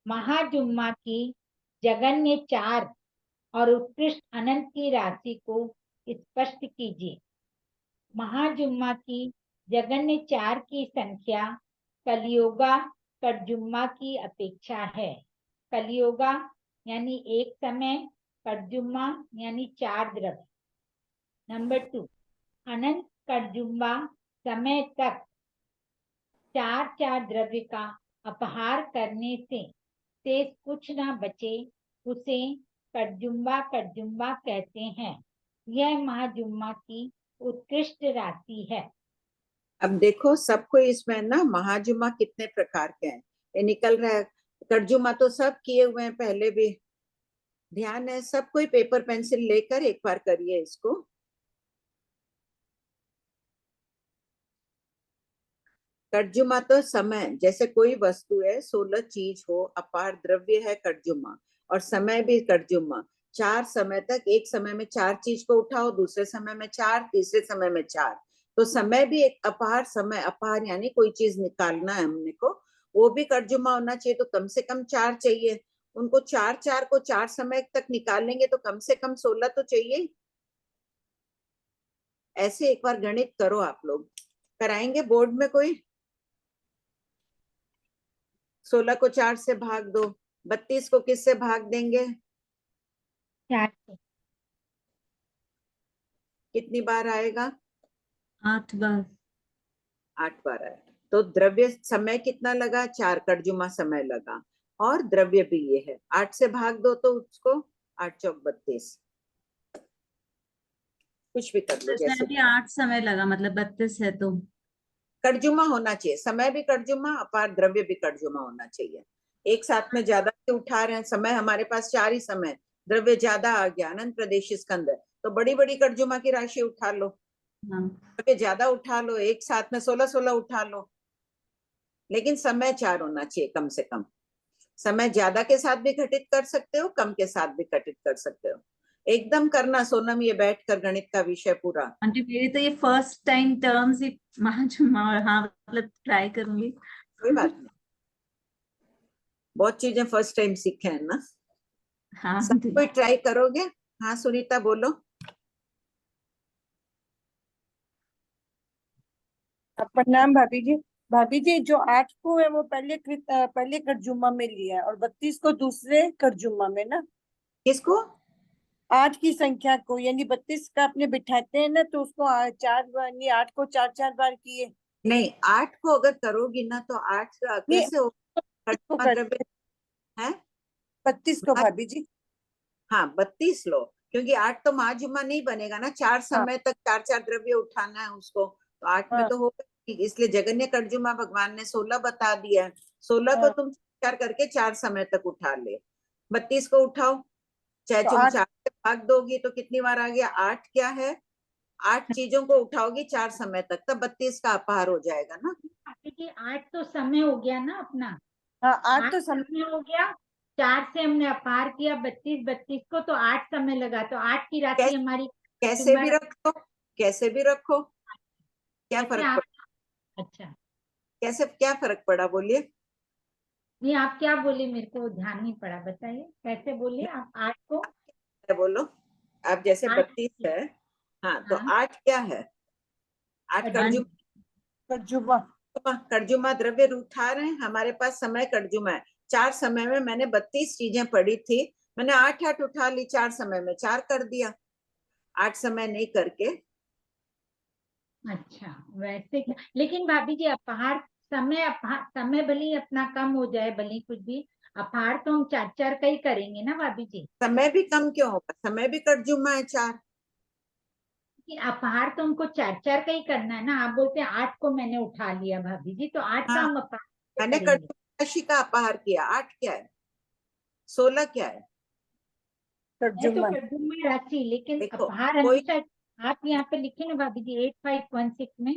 महाजुम्मा की जगन्य 4 और उत्कृष्ट अनंत की राशि को स्पष्ट कीजिए। महाजुम्मा की जगन्य 4 की संख्या कलियोगा कड़जुम्मा की अपेक्षा है। कलियोगा यानी एक समय, कड़जुम्मा यानी 4 द्रव्य। नंबर 2, अनंत कड़जुम्बा समय तक 4 द्रव्य का अपहार करने से शेष कुछ ना बचे, उसे कड़जुम्बा कहते हैं। यह महाजुम्मा की उत्कृष्ट राशि है। अब देखो सबको इसमें ना महाजुम्मा कितने प्रकार के हैं ये निकल रहा है। कड़जुम्मा तो सब किए हुए हैं पहले भी, ध्यान है। सब कोई पेपर पेंसिल लेकर एक बार करिए इसको। कड़जुम्मा तो समय, जैसे कोई वस्तु है, 16 चीज हो, अपार द्रव्य है कड़जुम्मा, और समय भी कड़जुम्मा। 4 समय तक, एक समय में 4 चीज को उठाओ, दूसरे समय में 4, तीसरे समय में 4, तो समय भी एक अपार समय। अपार यानी कोई चीज निकालना है हमने को, वो भी कड़जुम्मा होना चाहिए। तो कम से कम 4 चाहिए उनको। 4 को 4 समय तक निकालेंगे तो कम से कम 16 तो चाहिए। ऐसे एक बार गणित करो आप लोग, कराएंगे बोर्ड में कोई? 16 को 4 से भाग दो, 32 को किससे भाग देंगे? 4 से। कितनी बार आएगा? 8 बार। 8 बार आएगा। तो द्रव्य समय कितना लगा? 4 कड़जुम्मा समय लगा, और द्रव्य भी ये है। 8 से भाग दो तो उसको, 8 चौक 32। कुछ भी कर लो इसमें जैसे। भी 8 समय लगा, मतलब 32 है तो कड़जुम्मा होना चाहिए, समय भी कड़जुम्मा, अपार द्रव्य भी कड़जुम्मा होना चाहिए। एक साथ में ज्यादा से उठा रहे हैं, समय हमारे पास 4 ही समय, द्रव्य ज्यादा आ गया, अनंत प्रदेश स्कंद, तो बड़ी बड़ी कड़जुम्मा की राशि उठा लो, हाँ। द्रव्य ज्यादा उठा लो, एक साथ में 16 उठा लो, लेकिन समय 4 होना चाहिए कम से कम। समय ज्यादा के साथ भी घटित कर सकते हो, कम के साथ भी घटित कर सकते हो। एकदम करना सोनम, ये बैठकर गणित का विषय पूरा। आंटी मेरी तो ये फर्स्ट टाइम टर्म्स ही महाजुम्मा, और हाँ मतलब ट्राई करूंगी। कोई बात नहीं। बहुत चीजें फर्स्ट टाइम सीखे हैं ना। हाँ सब कोई ट्राई करोगे? हाँ सुनीता बोलो। प्रणाम भाभी जी। भाभी जी, जो 8 को है वो पहले कर्जुमा में लिया है और 32 को दूसरे कर्जुमा में ना। किसको? 8 की संख्या को, यानी 32 का अपने बिठाते हैं ना, तो उसको 4 बार, यानी 8 को 4 बार किए। नहीं, 8 को अगर करोगी ना तो 8 नहीं, कैसे हो? इसको कर्जुमा द्रव्य करते है। 32 को भाभी जी। हाँ 32 लो, क्योंकि 8 तो महाजुमा नहीं बनेगा ना, 4 समय तक 4 द्रव्य उठाना है उसको, तो 8 में हाँ, तो होगा नहीं। इसलिए जगन्य कर्जुमा भगवान ने 16 बता दिया। 16 को हाँ, तुम 4 करके 4 समय तक उठा ले। 32 को उठाओ, चाहे तो तुम 8 4 से भाग दोगी तो कितनी बार आ गया? 8 क्या है? 8 चीजों को उठाओगी 4 समय तक, तब 32 का अपहार हो जाएगा ना। कि 8 तो समय हो गया ना अपना, हाँ 8 8 तो समय हो गया, 4 से हमने अपार किया 32 को, तो 8 समय लगा, तो 8 की राशि कैसे हमारी कैसे भी रखो, कैसे भी रखो, क्या कैसे फर्क आप? पड़ा? अच्छा, कैसे क्या फर्क पड़ा बोलिए? नहीं आप क्या बोले, मेरे को ध्यान नहीं पड़ा, बताइए कैसे बोले आप 8 को? क्या बोलो? अब जैसे 8 32 है, हाँ तो हाँ 8 क्या है? 8 कर्जुमा। कर्जुमा द्रव्य उठा रहे हैं, हमारे पास समय कर्जुमा है। 4 समय में मैंने 32 चीजें पढ़ी थी, मैंने 8 उठा ली, 4 समय में 4 कर दिया, 8 समय नहीं करके। अच्छा वैसे क्या, लेकिन भाभी जी अपहार समय भले ही अपना कम हो जाए, भले ही कुछ भी, अपहार तो हम 4 का ही करेंगे ना भाभी जी। समय भी कम क्यों होगा? समय भी कर्जुमा है 4। कि अपहार तो हमको 4 का ही करना है ना, आप बोलते हैं 8 को मैंने उठा लिया भाभी जी, तो 8 का हाँ, हम अपहार कैसे मैंने करेंगे? कर्जुमा राशि का अपहार किया। 8 क्या है? 16 क्या है? है तो कर्जुमा। कर्जुमा राशि, लेकिन देखो अपहार कोई हमेशा आप यहाँ पे लिखे ना भाभी जी 8516 में,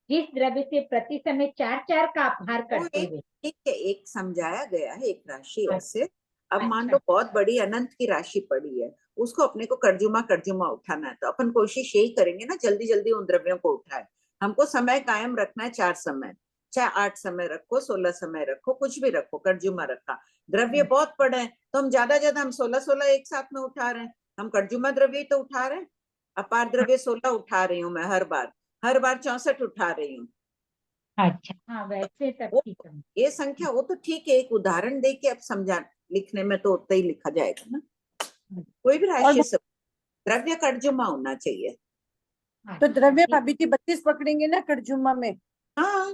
जिस द्रव्य से प्रति समय 4 का अपहार करते एक हुए। ठीक है, एक समझाया गया है, एक राशि ऐसे। अब मान अच्छा लो बहुत बड़ी अनंत की राशि पड़ी है, उसको अपने को कर्जुमा कर्जुमा उठाना है, तो अपन कोशिश यही करेंगे ना जल्दी जल्दी उन द्रव्यों को उठाए। हमको समय कायम रखना है, 4 समय, चाहे 8 समय रखो, 16 समय रखो, कुछ भी रखो, कर्जुमा रखा। द्रव्य बहुत पड़े हैं तो हम ज्यादा हम 16 एक साथ में उठा रहे हैं, हम कर्जुमा द्रव्य ही तो उठा रहे हैं। अपार द्रव्य 16 उठा रही हूँ मैं, हर बार 64 उठा रही हूँ। अच्छा, हाँ वैसे तब वो ठीक है। ये संख्या वो तो ठीक है, एक उदाहरण दे के अब समझा, लिखने में तो उतना ही लिखा जाएगा ना। कोई भी और राशि सब द्रव्य कर्जुमा होना चाहिए। तो द्रव्य ठीक। भाभी जी 32 पकड़ेंगे ना कर्जुमा में। हाँ, हाँ,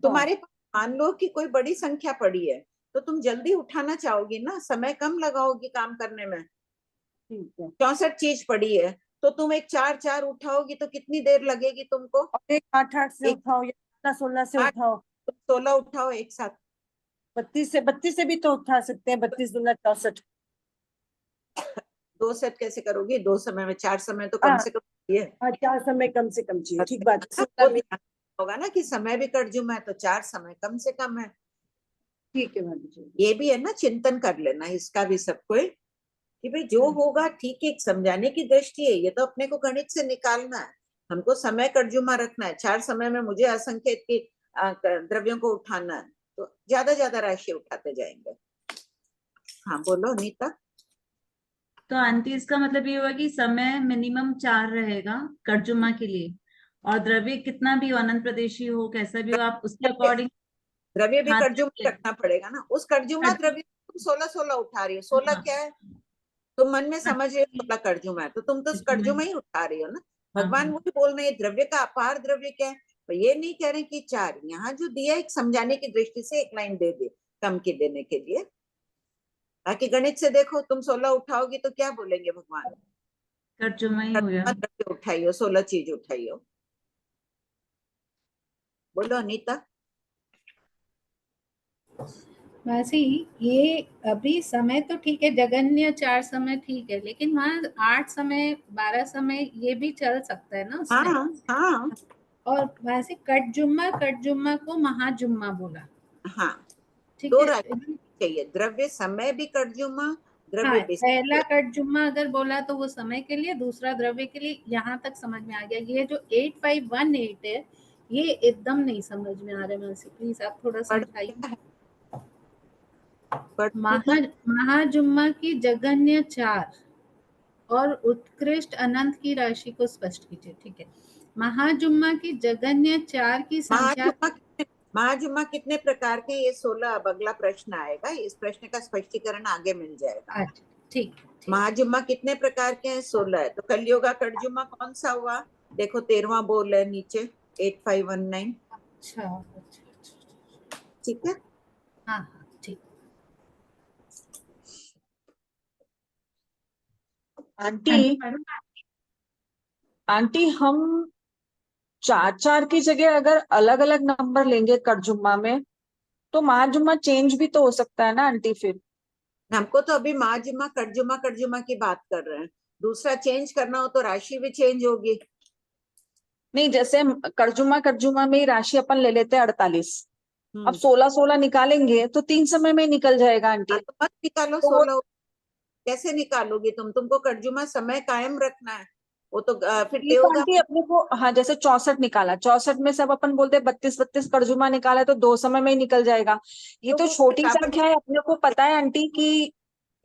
तुम्हारे पास मान लो कि कोई बड़ी संख्या पड़ी है, तो तुम जल्दी उठाना चाहोगी ना, समय कम लगाओगी काम करने में। ठीक है। 64 चीज पड़ी है, तो तुम एक 4 उठाओगी तो कितनी देर लगेगी तुमको? और एक 8 से एक उठाओ या 16 से 8, उठाओ। तुम 16 उठाओ एक साथ। 32 से भी तो उठा सकते हैं, 32 दूना 64। 2 सेट कैसे करोगी? 2 समय में 4 समय तो कम हाँ से कम ये हाँ, 4 समय कम से कम चाहिए, ठीक बात है। वो 16 भी ध्यान होगा ना कि समय भी कर्जुमा है, तो 4 समय कम से कम है। ठीक है भाभी जी। ये भी है ना, चिंतन कर लेना इसका भी सबको, कि भाई जो होगा ठीक है, समझाने की दृष्टि है, ये तो अपने को गणित से निकालना है। हमको समय कर्जुमा रखना है, 4 समय में मुझे असंख्य की द्रव्यों को उठाना है, तो ज्यादा राशि उठाते जाएंगे। हाँ बोलो नीता। तो आंटी इसका मतलब ये हुआ कि समय मिनिमम 4 रहेगा कर्जुमा के लिए, और द्रव्य कितना भी हो, अनंत प्रदेशी हो, कैसा भी हो, आप उसके अकॉर्डिंग। द्रव्य भी हाँ कर्जुमा रखना पड़ेगा ना, उस कर्जुमा द्रव्य तुम 16 उठा रही हो। 16 हाँ, क्या है? तुम मन में हाँ, समझ रहे हो 16 कर्जुमा है, तो तुम तो कर्जुमा कर्जुमा ही उठा रही हो ना। हाँ भगवान हाँ। वही बोल रहे हैं, द्रव्य का अपार द्रव्य क्या है, पर ये नहीं कह रहे कि 4। यहाँ जो दिया एक समझाने की दृष्टि से एक लाइन दे दे कम की देने के लिए, ताकि गणित से देखो, तुम 16 उठाओगी तो क्या बोलेंगे भगवान? कर्जुमा ही हो गया। द्रव्य उठाई हो, 16 चीज उठाई हो। बोलो अनीता। वैसे ही ये अभी समय तो ठीक है, जगन्य 4 समय ठीक है, लेकिन वहाँ 8 समय 12 समय ये भी चल सकता है ना उसमें। हाँ हाँ और वैसे कट जुम्मा को महाजुम्मा बोला, हाँ, ठीक दो है। राशि चाहिए, द्रव्य समय भी कर्जुमा, हाँ, द्रव्य पहला कट जुम्मा अगर बोला तो वो समय के लिए, दूसरा द्रव्य के लिए। यहाँ तक समझ में आ गया। ये जो 8518 है, ये एकदम नहीं समझ में आ रहा है मुझे, प्लीज आप थोड़ा समझाइए। महाजुम्मा की जघन्य 4 और उत्कृष्ट अनंत की राशि को स्पष्ट कीजिए। ठीक है, महाजुम्मा की जघन्य 4 की संख्या महाजुम्मा कितने प्रकार के, ये 16 अब अगला प्रश्न आएगा, इस प्रश्न का स्पष्टीकरण आगे मिल जाएगा। अच्छा, ठीक। महाजुम्मा कितने प्रकार के हैं? 16 है। तो कलयुग का कड़जुम्मा कौन सा हुआ? देखो 13वां बोल है नीचे 8519। अच्छा, ठीक है, हाँ ठीक। आंटी हम 4-4 की जगह अगर अलग अलग नंबर लेंगे कड़जुम्मा में तो महाजुम्मा चेंज भी तो हो सकता है ना आंटी फिर? हमको तो अभी महाजुम्मा कड़जुम्मा की बात कर रहे हैं। दूसरा चेंज करना हो तो राशि भी चेंज होगी। नहीं, जैसे कड़जुम्मा में ही राशि अपन ले लेते हैं 48। अब 16-16 निकालेंगे तो 3 समय में निकल जाएगा आंटी। तो मत निकालो तो 16। कैसे निकालोगी तुमको कड़जुम्मा समय कायम रखना है, वो तो फिर ये तो होगा। आंटी अपने को, हाँ जैसे 64 निकाला, 64 में सब अपन बोलते 32-32 कड़जुम्मा निकाला तो 2 समय में ही निकल जाएगा। ये तो वो छोटी बराबर संख्या है, अपने को पता है आंटी कि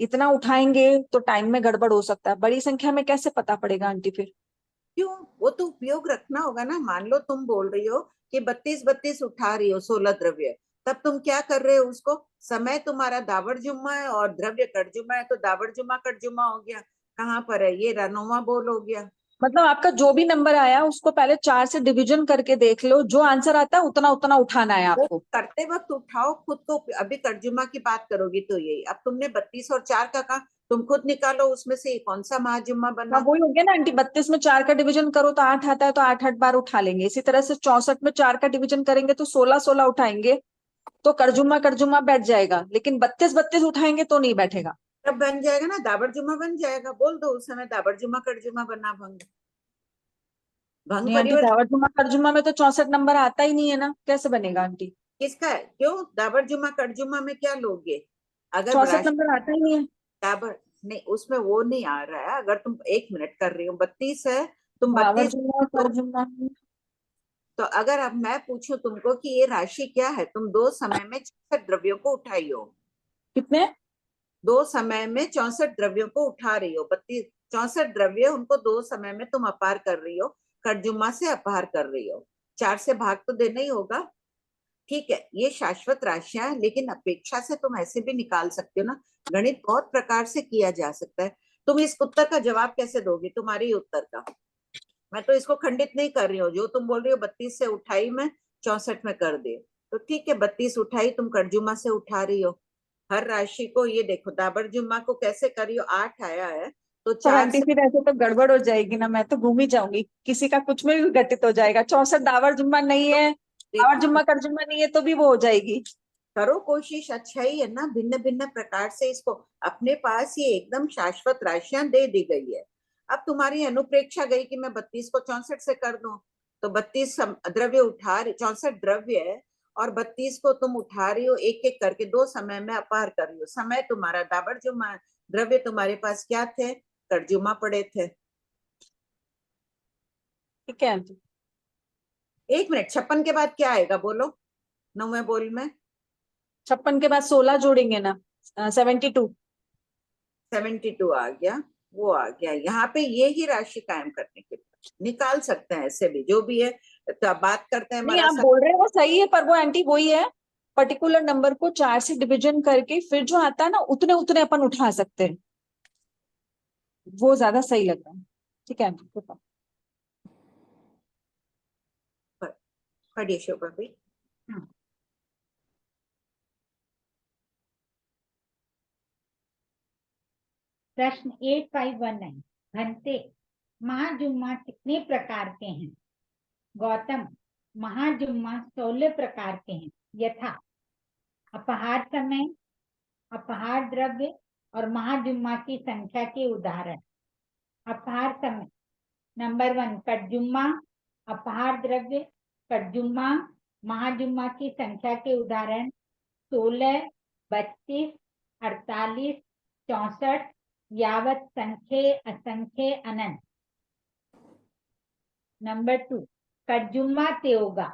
इतना उठाएंगे तो टाइम में गड़बड़ हो सकता है। बड़ी संख्या में कैसे पता पड़ेगा आंटी फिर? क्यों? वो तो उपयोग रखना होगा ना। मान लो तुम बोल रही हो कि 32-32 उठा रही हो 16 द्रव्य, तब तुम क्या कर रहे हो? उसको समय तुम्हारा दावड़ जुम्मा है और द्रव्य कड़जुम्मा है, तो दावड़ जुम्मा कड़जुम्मा हो गया। कहाँ पर है ये? रनोमा बोल हो गया। मतलब आपका जो भी नंबर आया उसको पहले 4 से डिवीजन करके देख लो, जो आंसर आता है उतना उतना उठाना है वो आपको। करते वक्त उठाओ खुद को। अभी कड़जुम्मा की बात करोगी तो यही। अब तुमने 32 और 4 का कहा, तुम खुद निकालो उसमें से कौन सा महाजुम्मा बना। हाँ वही हो गया ना आंटी, 32 में 4 का डिवीजन करो तो 8 आता है, तो 8-8 बार उठा लेंगे। इसी तरह से 64 में 4 का डिवीजन करेंगे तो 16-16 उठाएंगे तो कड़जुम्मा बैठ जाएगा। लेकिन 32-32 उठाएंगे तो नहीं बैठेगा। तब बन जाएगा ना, दावड़ जुम्मा बन जाएगा। बोल दो उस समय दावड़ जुम्मा कड़जुम्मा बना। भंग नहीं आंटी, परिवर्तन दावड़ कड़जुम्मा में तो 64 नंबर आता ही नहीं है ना, कैसे बनेगा आंटी? किसका है? क्यों दावड़ जुम्मा कड़जुम्मा में क्या लोगे? अगर 64 नंबर आता ही नहीं है। दावड़ नहीं, उसमें वो नहीं आ रहा है। अगर तुम 1 मिनट कर रही हो, 32 है, तुम दावड़ 32। जुम्मा कड़जुम्मा। तो अगर अब मैं पूछूं तुमको कि ये राशि क्या है, तुम 2 समय में 64 द्रव्यों को उठाई हो। कितने? 2 समय में 64 द्रव्यों को उठा रही हो। 32 64 द्रव्य, उनको 2 समय में तुम अपार कर रही हो, कड़जुम्मा से अपार कर रही हो। 4 से भाग तो देना ही होगा। ठीक है, ये शाश्वत राशियां हैं, लेकिन अपेक्षा से तुम ऐसे भी निकाल सकते हो ना। गणित बहुत प्रकार से किया जा सकता है। तुम इस उत्तर का जवाब कैसे दोगे? तुम्हारे ही उत्तर का। मैं तो इसको खंडित नहीं कर रही हूँ। जो तुम बोल रही हो 32 से उठाई मैं 64 में कर दे, तो ठीक है 32 उठाई, तुम कड़जुम्मा से उठा रही हो हर राशि को। ये देखो दाबर जुम्मा को कैसे कर रही हो, 8 आया है तो पर 4 आंटी से फिर ऐसे तो गड़बड़ हो जाएगी ना, मैं तो घूम ही जाऊंगी, किसी का कुछ में भी घटित हो जाएगा। 64 दावर जुम्मा नहीं है, दावर देखो जुम्मा कड़जुम्मा नहीं है तो भी वो हो जाएगी। करो कोशिश। अच्छा ही है ना, भिन्न भिन्न प्रकार से इसको। अपने पास ये एकदम शाश्वत राशियां दे दी गई है। अब तुम्हारी अनुप्रेक्षा गई कि मैं 32 को 64 से कर दूं, तो 32 द्रव्य उठा रही, 64 द्रव्य है और 32 को तुम उठा रही हो एक एक करके, 2 समय में अपार कर रही हो। समय तुम्हारा दाबर जुम्मा, द्रव्य तुम्हारे पास क्या थे? कड़जुम्मा पड़े थे। ठीक है आंटी। 1 मिनट, 56 के बाद क्या आएगा बोलो? 9वें बोल में 56 के बाद 16 जोड़ेंगे ना, 72। 72 आ गया, वो आ गया। यहाँ पे ये ही राशि कायम करने के लिए निकाल सकते हैं। ऐसे भी जो भी है तो बात करते हैं नहीं हमारा आप बोल रहे हो वो सही है, पर वो आंटी वही है, पर्टिकुलर नंबर को 4 से डिवीजन करके फिर जो आता है ना उतने उतने अपन उठा सकते हैं, वो ज्यादा सही लग रहा है। ठीक है आंटी, बताओ। पढ़िए शोभा भी। प्रश्न 8519 घंटे महाजुम्मा कितने प्रकार के हैं? गौतम, महाजुम्मा 16 प्रकार के हैं, यथा अपहार समय, अपहार द्रव्य और महाजुम्मा की संख्या के उदाहरण। अपहार समय नंबर 1 कड़जुम्मा, अपहार द्रव्य कड़जुम्मा, महाजुम्मा की संख्या के उदाहरण 16, 32, 48, 64 यावत संख्य असंख्य अनंत। नंबर 2 कड़जुम्मा त्योगा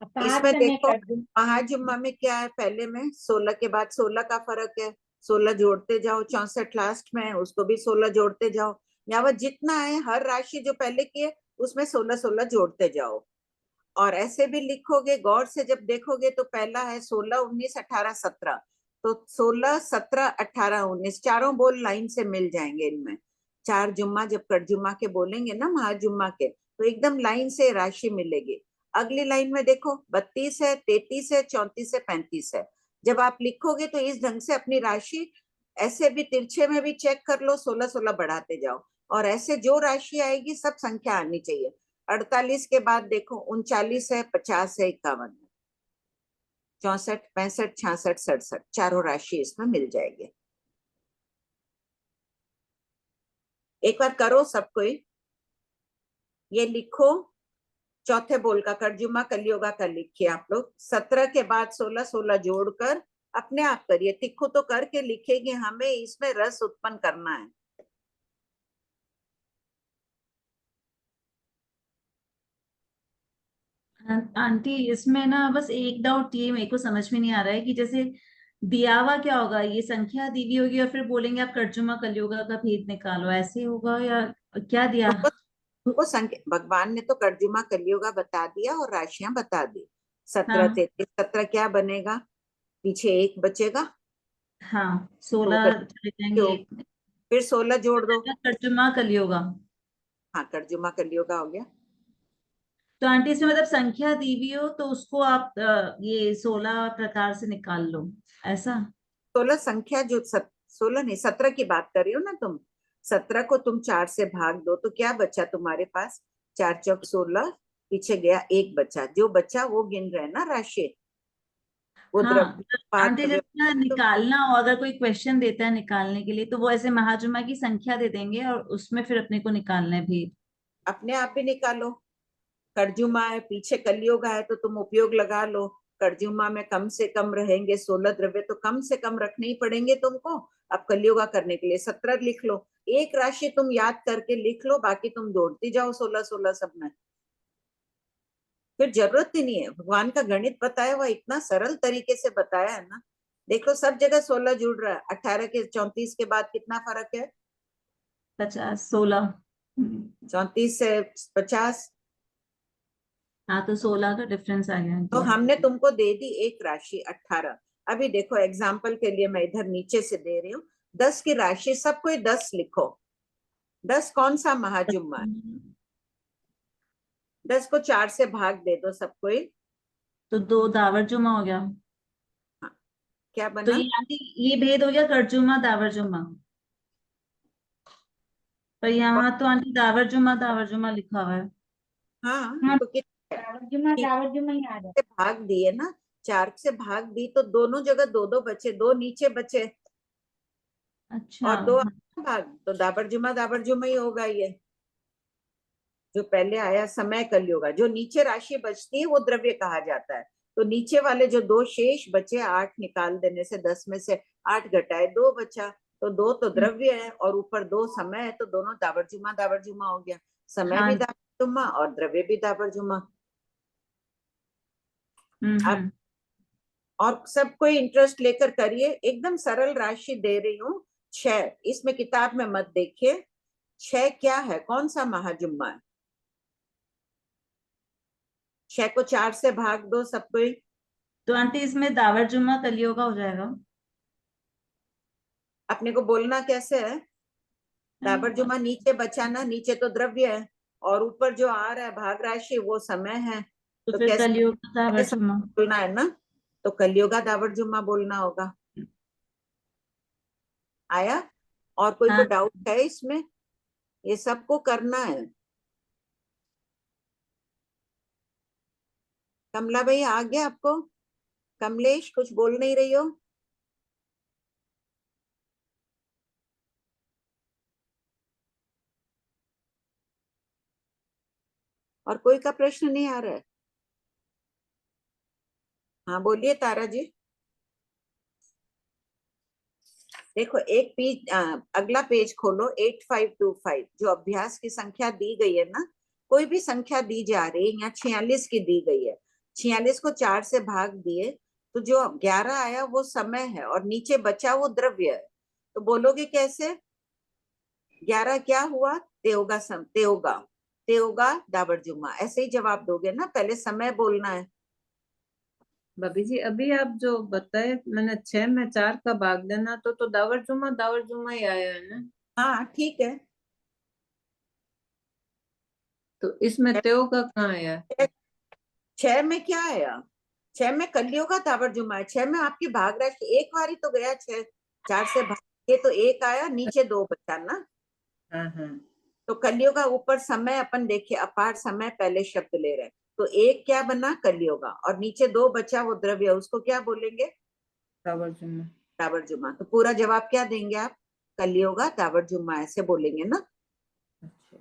अपार इसमें समय देखो कर्जुमा महाजुम्मा में क्या है, पहले में 16 के बाद 16 का फर्क है, 16 जोड़ते जाओ, 64 लास्ट में है उसको भी 16 जोड़ते जाओ, यावत जितना है हर राशि जो पहले की है उसमें 16 16 जोड़ते जाओ। और ऐसे भी लिखोगे गौर से जब देखोगे तो पहला है 16 19 18 17, तो 16 17 18 19 चारों बोल लाइन से मिल जाएंगे। इनमें चार जुम्मा जब कटजुम्मा के बोलेंगे ना महाजुम्मा के, तो एकदम लाइन से राशि मिलेगी। अगली लाइन में देखो 32 है, 33 है, 34 है, 35 है। जब आप लिखोगे तो इस ढंग से अपनी राशि ऐसे भी तिरछे में भी चेक कर लो, 16 16 बढ़ाते जाओ, और ऐसे जो राशि आएगी सब संख्या आनी चाहिए। 48 के बाद देखो 39 है, 50 है, 51 है, 64 65 66 67 चारों राशि इसमें मिल जाएगी। एक बार करो सब कोई, ये लिखो चौथे बोल का कर्जुमा कलियोगा का लिखिए आप लोग। 17 के बाद 16 16 जोड़कर अपने आप करिए, तिक्खू तो करके लिखेगी, हमें इसमें रस उत्पन्न करना है। आंटी इसमें ना बस एक डाउट ये मेरे को समझ में नहीं आ रहा है कि जैसे दिया हुआ क्या होगा, ये संख्या दी हुई होगी और फिर बोलेंगे आप कर्जुमा कलियुगा का भेद निकालो, ऐसे होगा या क्या दिया? उनको संख्या भगवान ने तो कर्जुमा कलियुगा बता दिया और राशियां बता दी। 17 हाँ 33 17 क्या बनेगा, पीछे एक बचेगा, हाँ, तो 16 चले जाएंगे एक। फिर 16 जोड़ दो। कर्जुमा कलियुगा। हाँ कर्जुमा कलियुगा हो गया। तो आंटी इसमें मतलब संख्या दी हुई हो तो उसको आप ये 16 प्रकार से निकाल लो, ऐसा? 16 संख्या जो 16 नहीं 17 की बात कर रही हो ना तुम, 17 को तुम 4 से भाग दो तो क्या बचा तुम्हारे पास, 4 चौक 16, पीछे गया एक बचा, जो बचा वो गिन रहे ना राशि, वो हाँ द्रव्य आंटी द्रव्य जैसे ना निकालना हो, अगर कोई क्वेश्चन देता है निकालने के लिए तो वो ऐसे महाजुमा की संख्या दे देंगे और उसमें फिर अपने को निकालना है भेद। अपने आप भी निकालो। कर्जुमा है, पीछे कलियुगा है, तो तुम उपयोग लगा लो। कर्जुमा में कम से कम रहेंगे 16 द्रव्य, तो कम से कम रखने ही पड़ेंगे तुमको। अब कलियुगा करने के लिए 17 लिख लो, एक राशि तुम याद करके लिख लो, बाकी तुम जोड़ती जाओ 16 16 सब में। फिर जरूरत ही नहीं है, भगवान का गणित बताया हुआ इतना सरल तरीके से बताया है ना। देखो सब जगह 16 जुड़ रहा है। 18 के 34 के बाद कितना फर्क है, 50 16। 34 से 50, हाँ तो 16 का डिफरेंस आ गया तो आंटी। हमने तुमको दे दी एक राशि 18। अभी देखो एग्जाम्पल के लिए मैं इधर नीचे से दे रही हूँ, 10 की राशि, सब कोई 10 लिखो। 10 कौन सा महाजुम्मा है, 10 को 4 से भाग दे दो सब कोई। तो 2 दावर जुमा हो गया। हाँ, क्या तो बना, ये आंटी ये भेद हो गया कर्जुमा दावर जुमा, पर यहाँ तो आंटी दावर जुमा लिखा हुआ है। हाँ तो कितने दावर जुमा ही आ रहा है। से भाग दिए ना, 4 से भाग दी तो दोनों जगह दो दो बचे, दो नीचे बचे अच्छा और दो हाँ। भाग, तो दाबर जुमा ही होगा ये। जो पहले आया समय कलियुगा, जो नीचे राशि बचती है वो द्रव्य कहा जाता है। तो नीचे वाले जो दो शेष बचे, 8 निकाल देने से 10 में से 8 घटाए 2 बचा, तो 2 तो द्रव्य है और ऊपर 2 समय है, तो दोनों दाबर जुमा हो गया। समय भी हाँ दाबर जुमा और द्रव्य भी दाबर जुमा। अब हम्म। और सब कोई इंटरेस्ट लेकर करिए, एकदम सरल राशि दे रही हूँ। 6, इसमें किताब में मत देखिए, 6 क्या है, कौन सा महाजुम्मा है। 6 को 4 से भाग दो सब कोई। तो आंटी इसमें दावर जुम्मा कलियुगा हो जाएगा। अपने को बोलना कैसे है, दाबर जुमा नीचे बचाना, नीचे तो द्रव्य है और ऊपर जो आ रहा है भाग राशि वो समय है, तो तो फिर कैसे कलियुगा दावर ऐसा जुम्मा। बोलना है ना, तो कलियुगा दाबर जुम्मा बोलना होगा। आया, और कोई को हाँ डाउट है इसमें, ये सबको करना है। कमला भाई आ गया आपको, कमलेश कुछ बोल नहीं रही हो। और कोई का प्रश्न नहीं आ रहा है, हाँ बोलिए तारा जी। देखो एक पेज, अगला पेज खोलो 8525, जो अभ्यास की संख्या दी गई है ना, कोई भी संख्या दी जा रही है, यहाँ 46 की दी गई है, 46 को 4 से भाग दिए तो जो 11 आया वो समय है और नीचे बचा वो द्रव्य है। तो बोलोगे कैसे? 11 क्या हुआ? तेओगा तेओगा तेओगा दावरजुमा, ऐसे ही जवाब दोगे ना, पहले समय बोलना है। भाभी जी अभी आप जो बताए मैंने 6 में 4 का भाग देना तो दावरजुमा ही आया है ना। हाँ ठीक है। तो इसमें तेओ का कहाँ आया? 6 में क्या आया? 6 में कलियों का दावरजुमा है। 6 में आपकी भाग राशि एक बार ही तो गया, 6 4 से भाग ये तो एक आया, नीचे 2 बचा ना। हाँ हाँ तो कलियों का ऊपर समय अपन देखिए, अपार समय पहले शब्द ले रहे हैं, तो एक क्या बना? कलियों का, और नीचे 2 बचा वो द्रव्य, उसको क्या बोलेंगे? दावरजुमा। दावरजुमा। तो पूरा जवाब क्या देंगे आप? कलियों का दावरजुमा ऐसे बोलेंगे ना। अच्छा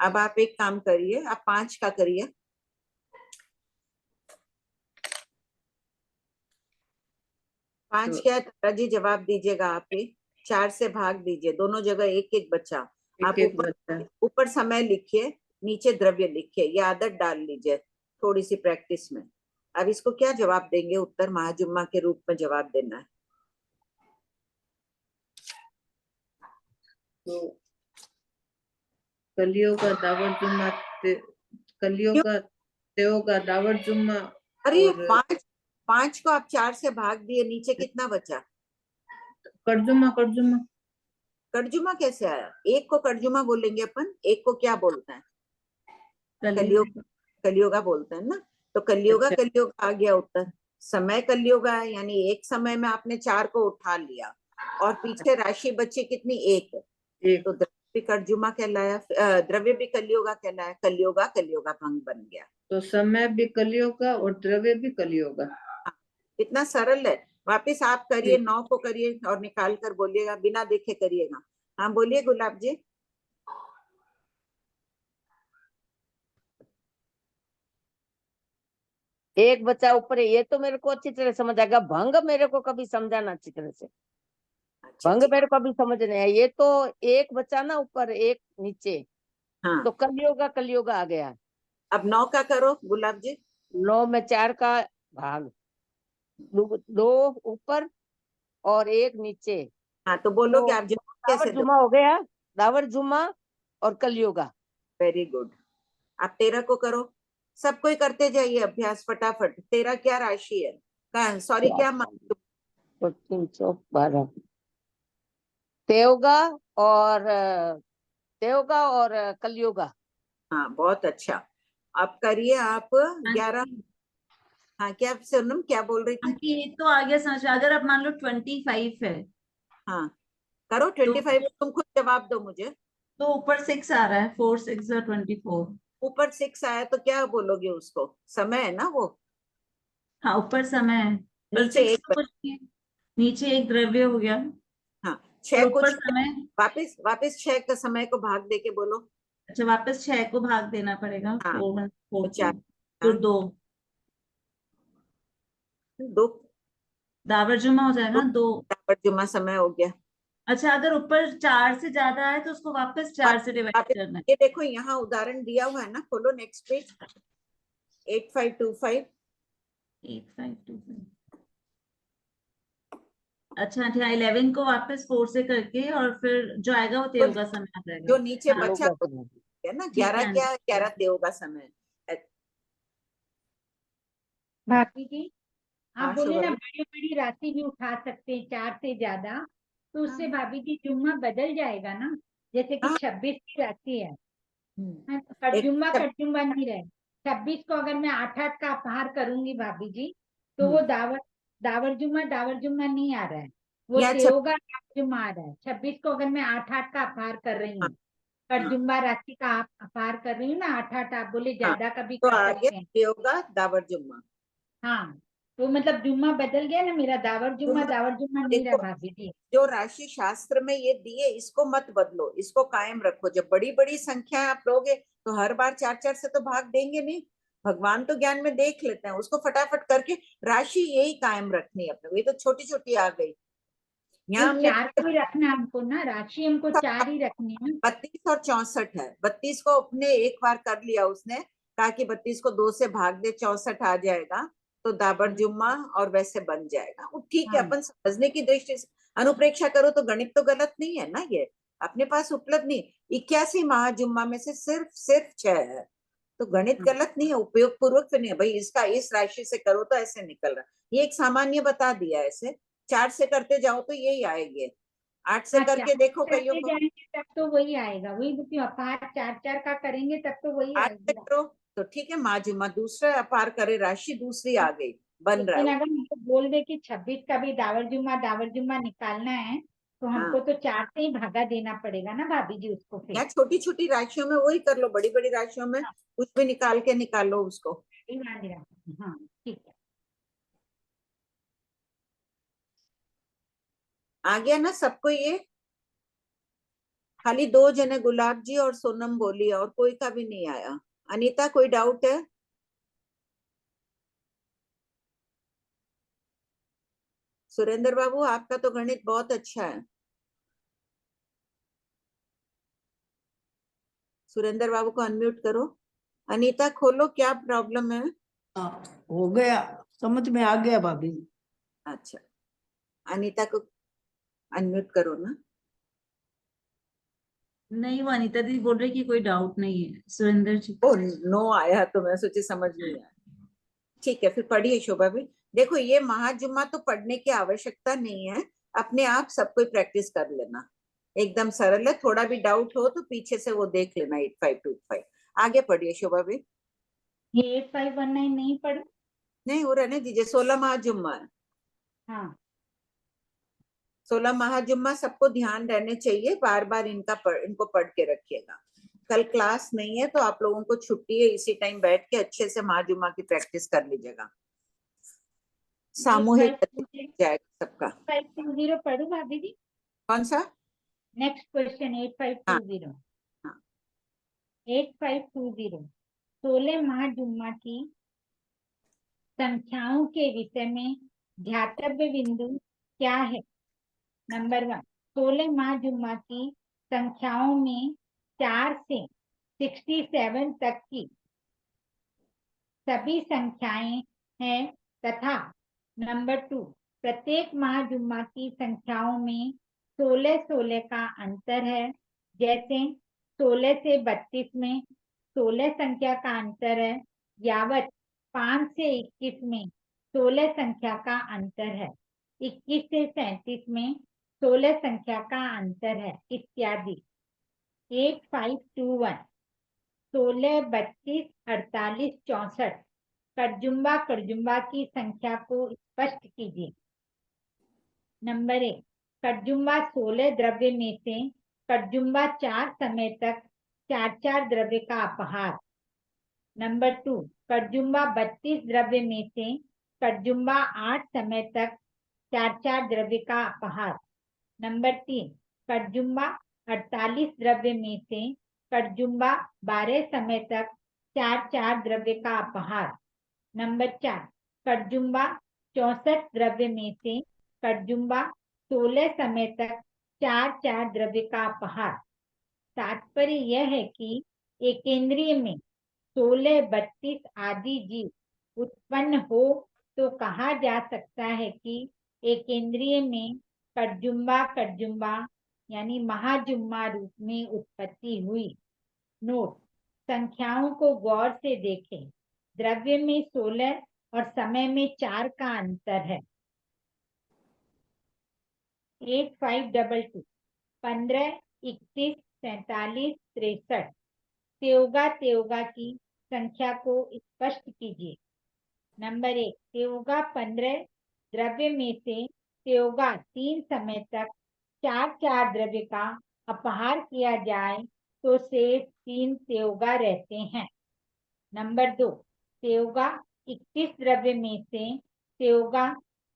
अब आप एक काम करिए, आप 5 का करिए। 5 तो क्या है तारा जी? जवाब दीजिएगा आप ही। 4 से भाग दीजिए, दोनों जगह एक एक बचा। आप एक बच्चा। ऊपर समय लिखिए, नीचे द्रव्य लिखिए, ये आदत डाल लीजिए थोड़ी सी प्रैक्टिस में। अब इसको क्या जवाब देंगे? उत्तर महाजुम्मा के रूप में जवाब देना है। तो कलियों का दावरजुमा कलियों का तेओ का दावरजुमा। अरे और 5 को आप 4 से भाग दिए, नीचे कितना बचा? कर्जुमा कर्जुमा कर्जुमा कैसे आया? एक को कर्जुमा बोलेंगे अपन, एक को क्या बोलते हैं? कलियुग। कलियुगा बोलते हैं ना। तो कलियुगा अच्छा कलियुग आ गया उत्तर। समय कलियुगा है, यानी एक समय में आपने 4 को उठा लिया और पीछे राशि बची कितनी? एक। एक। तो द्रव्य भी कर्जुमा कहलाया, द्रव्य भी कलियुगा कहलाया, कलियुगा कलियुगा भंग बन गया। तो समय भी कलियों का और द्रव्य भी कलियों का। कितना सरल है। वापिस आप करिए, 9 को करिए और निकाल कर बोलिएगा, बिना देखे करिएगा। हाँ बोलिए गुलाब जी। एक बच्चा ऊपर है, ये तो मेरे को अच्छी तरह समझ आएगा। भंग मेरे को कभी समझाना अच्छी तरह से। अच्छा भंग ठीक। मेरे को अभी समझ नहीं आया। ये तो एक बच्चा ना ऊपर, एक नीचे, हाँ तो कलियोगा आ गया। अब 9 का करो गुलाब जी। 9 में 4 का भाग, 2 ऊपर और 1 नीचे, हाँ तो बोलो कि तो आप जवाब दावर कैसे दो? जुमा हो गया। दावर जुमा और कलियोगा। Very good. आप 13 को करो, सबको ही करते जाइए अभ्यास फटाफट। 13 क्या राशि है? सॉरी क्या 312 तेयोगा और कलियोगा। हाँ बहुत अच्छा। अब करिए आप 11। हाँ क्या सोनम क्या बोल रही थी? ये तो आ गया समझ में। अगर आप मान लो 25 है हाँ करो तो 25। तुम खुद जवाब दो मुझे। तो ऊपर 6 आ रहा है, 4 6 24। ऊपर 6 आया तो क्या बोलोगे उसको? समय है ना वो। हाँ ऊपर समय है, पर नीचे 6 एक तो कुछ नहीं है। नीचे एक द्रव्य हो गया हाँ और 6 को ऊपर समय। वापिस वापिस 6 का समय को भाग दे के बोलो। अच्छा वापस 6 को भाग देना पड़ेगा, हाँ 4 1 4 तो 4 फिर 2 2 दावरजुमा हो जाएगा 2। जुमा समय हो गया। अच्छा अगर ऊपर 4 से ज्यादा है तो उसको वापस 4 से डिवाइड वापिस करना है। ये देखो यहाँ उदाहरण दिया हुआ है ना, खोलो नेक्स्ट पेज। 8525। 8525। अच्छा अच्छा 11 को वापस 4 से करके और फिर जो आएगा वो तेल का समय आ जाएगा। जो नीचे हाँ बचा है ना, ठीक 11 है। क्या? 11 देव का समय। भाभी जी आप हाँ बोले ना शुभम। बड़ी बड़ी राशि भी उठा सकते हैं 4 से ज्यादा, तो उससे हाँ भाभी जी जुम्मा बदल जाएगा ना। जैसे कि हाँ 26 की राशि है, एक कटजुम्मा नहीं रहे। 26 को अगर मैं 8 का अपहार करूंगी भाभी जी, तो वो दावर जुम्मा नहीं आ रहा है, वो या तेयोगा जुम्मा आ रहा है। 26 को अगर मैं 8 का अपहार कर रही हूँ, हाँ कटजुम्मा राशि का आप अपहार कर रही हूँ ना, 8 आप बोले हाँ ज्यादा का भी तो कर आ गया सकते हैं। देवगा दावर जुम्मा। हाँ तो मतलब जुम्मा बदल गया ना मेरा, दावर जुम्मा नहीं रहा देखो भाभी जी। जो राशि शास्त्र में ये दिए इसको मत बदलो, इसको कायम रखो। जब बड़ी बड़ी संख्या आप लोगे तो हर बार 4 4 से तो भाग देंगे नहीं। भगवान तो ज्ञान में देख लेते हैं, उसको फटाफट करके राशि यही कायम रखनी है अपने। ये तो छोटी छोटी आ गई। यहाँ नहीं हमने 4 को ही रखना है हमको ना, राशि हमको 4 ही रखनी है ना। 32 और 64 है। 32 को अपने एक बार कर लिया उसने, कहा कि 32 को 2 से भाग दे 64 आ जाएगा, तो दाबर जुम्मा और वैसे बन जाएगा। वो ठीक है, हाँ। अपन समझने की दृष्टि से अनुप्रेक्षा करो तो गणित तो गलत नहीं है ना, ये अपने पास उपलब्ध नहीं। 81 महाजुम्मा में से सिर्फ 6 है, तो गणित गलत नहीं है, उपयोग पूर्वक तो नहीं है भाई। इसका इस राशि से करो तो ऐसे निकल रहा, ये एक सामान्य बता दिया। ऐसे 4 से करते जाओ तो यही आएंगे, 8 से हाँ, करके देखो कईयों करते को। जाएंगे तब तो वही आएगा, वही तो क्यों अपार 4 का करेंगे तब तो वही 8 से आएगा। करो तो ठीक है, महाजुम्मा दूसरा अपार करे, राशि दूसरी आ गई, बन रहा लेकिन है। अगर हमको बोल दे कि 26 का भी दावर जुम्मा निकालना है, तो हमको हाँ, तो 4 से ही भागा देना पड़ेगा ना भाभी जी उसको फिर। या छोटी छोटी राशियों में वही कर लो, बड़ी बड़ी राशियों में कुछ भी निकाल लो उसको। हाँ ठीक है। आ गया ना सबको ये? खाली 2 जने गुलाब जी और सोनम बोली, और कोई का भी नहीं आया। अनीता कोई डाउट है? सुरेंद्र बाबू आपका तो गणित बहुत अच्छा है। सुरेंद्र बाबू को अनम्यूट करो। अनीता खोलो, क्या प्रॉब्लम है? हो गया, समझ में आ गया भाभी। अच्छा, अनीता को अनम्यूट करो ना। नहीं, वो अनीता दीदी बोल रही कि कोई डाउट नहीं है सुरेंद्र जी। ओ नो आया, तो मैं सोची समझ नहीं आया। ठीक है, फिर पढ़िए शोभा भी। देखो ये महाजुम्मा तो पढ़ने की आवश्यकता नहीं है, अपने आप सब कोई प्रैक्टिस कर लेना, एकदम सरल है। थोड़ा भी डाउट हो तो पीछे से वो देख लेना 8525। आगे पढ़िए शोभा भी। ये 8519 नहीं पढ़ो? नहीं, वो रहने दीजिए, 16 महाजुम्मा है। हाँ 16 महाजुम्मा सबको ध्यान रहने चाहिए, बार बार इनको पढ़ के रखिएगा। कल क्लास नहीं है तो आप लोगों को छुट्टी है, इसी टाइम बैठ के अच्छे से महाजुम्मा की प्रैक्टिस कर लीजिएगा, सामूहिक जाएगा सबका। 8520 पढ़ो भाभी जी। कौन सा? नेक्स्ट क्वेश्चन हाँ 8520। हाँ 8520 16 महाजुम्मा की संख्याओं के विषय में ध्यातव्य बिंदु क्या है? नंबर 1, 16 महाजुम्मा की संख्याओं में 4 से 67 तक की सभी संख्याएं हैं, तथा नंबर 2, प्रत्येक महाजुम्मा की संख्याओं में 16-16 का अंतर है। जैसे 16 से 32 में 16 संख्या का अंतर है, यावत 5 से 21 में 16 संख्या का अंतर है, 21 से 37 में 16 संख्या का अंतर है, इत्यादि। 8521 16, 32, 48, 64 कड़जुम्बा की संख्या को स्पष्ट कीजिए। नंबर 1, कड़जुम्बा 16 द्रव्य में से कड़जुम्बा 4 समय तक 4 द्रव्य का अपहार। नंबर 2, कड़जुम्बा 32 द्रव्य में से कड़जुम्बा 8 समय तक 4 द्रव्य का अपहार। नंबर 3, कड़जुम्बा 48 द्रव्य में से कड़जुम्बा 12 समय तक 4 द्रव्य का अपहार। नंबर 4, कड़जुम्बा 64 द्रव्य में से कड़जुम्बा 16 समय तक 4 द्रव्य का अपहार। तात्पर्य यह है कि एकेंद्रीय में 16, 32 आदि जीव उत्पन्न हो तो कहा जा सकता है कि एकेंद्रीय में कड़जुम्बा यानी महाजुम्मा रूप में उत्पत्ति हुई। नोट, संख्याओं को गौर से देखें, द्रव्य में 16 और समय में 4 का अंतर है। 8522 15, 21, 47, 63 त्योगा की संख्या को स्पष्ट कीजिए। नंबर 1, त्योगा 15 द्रव्य में से त्योगा 3 समय तक 4 द्रव्य का अपहार किया जाए तो शेष 3 त्योगा रहते हैं। नंबर 2, त्योगा 21 द्रव्य में से त्योगा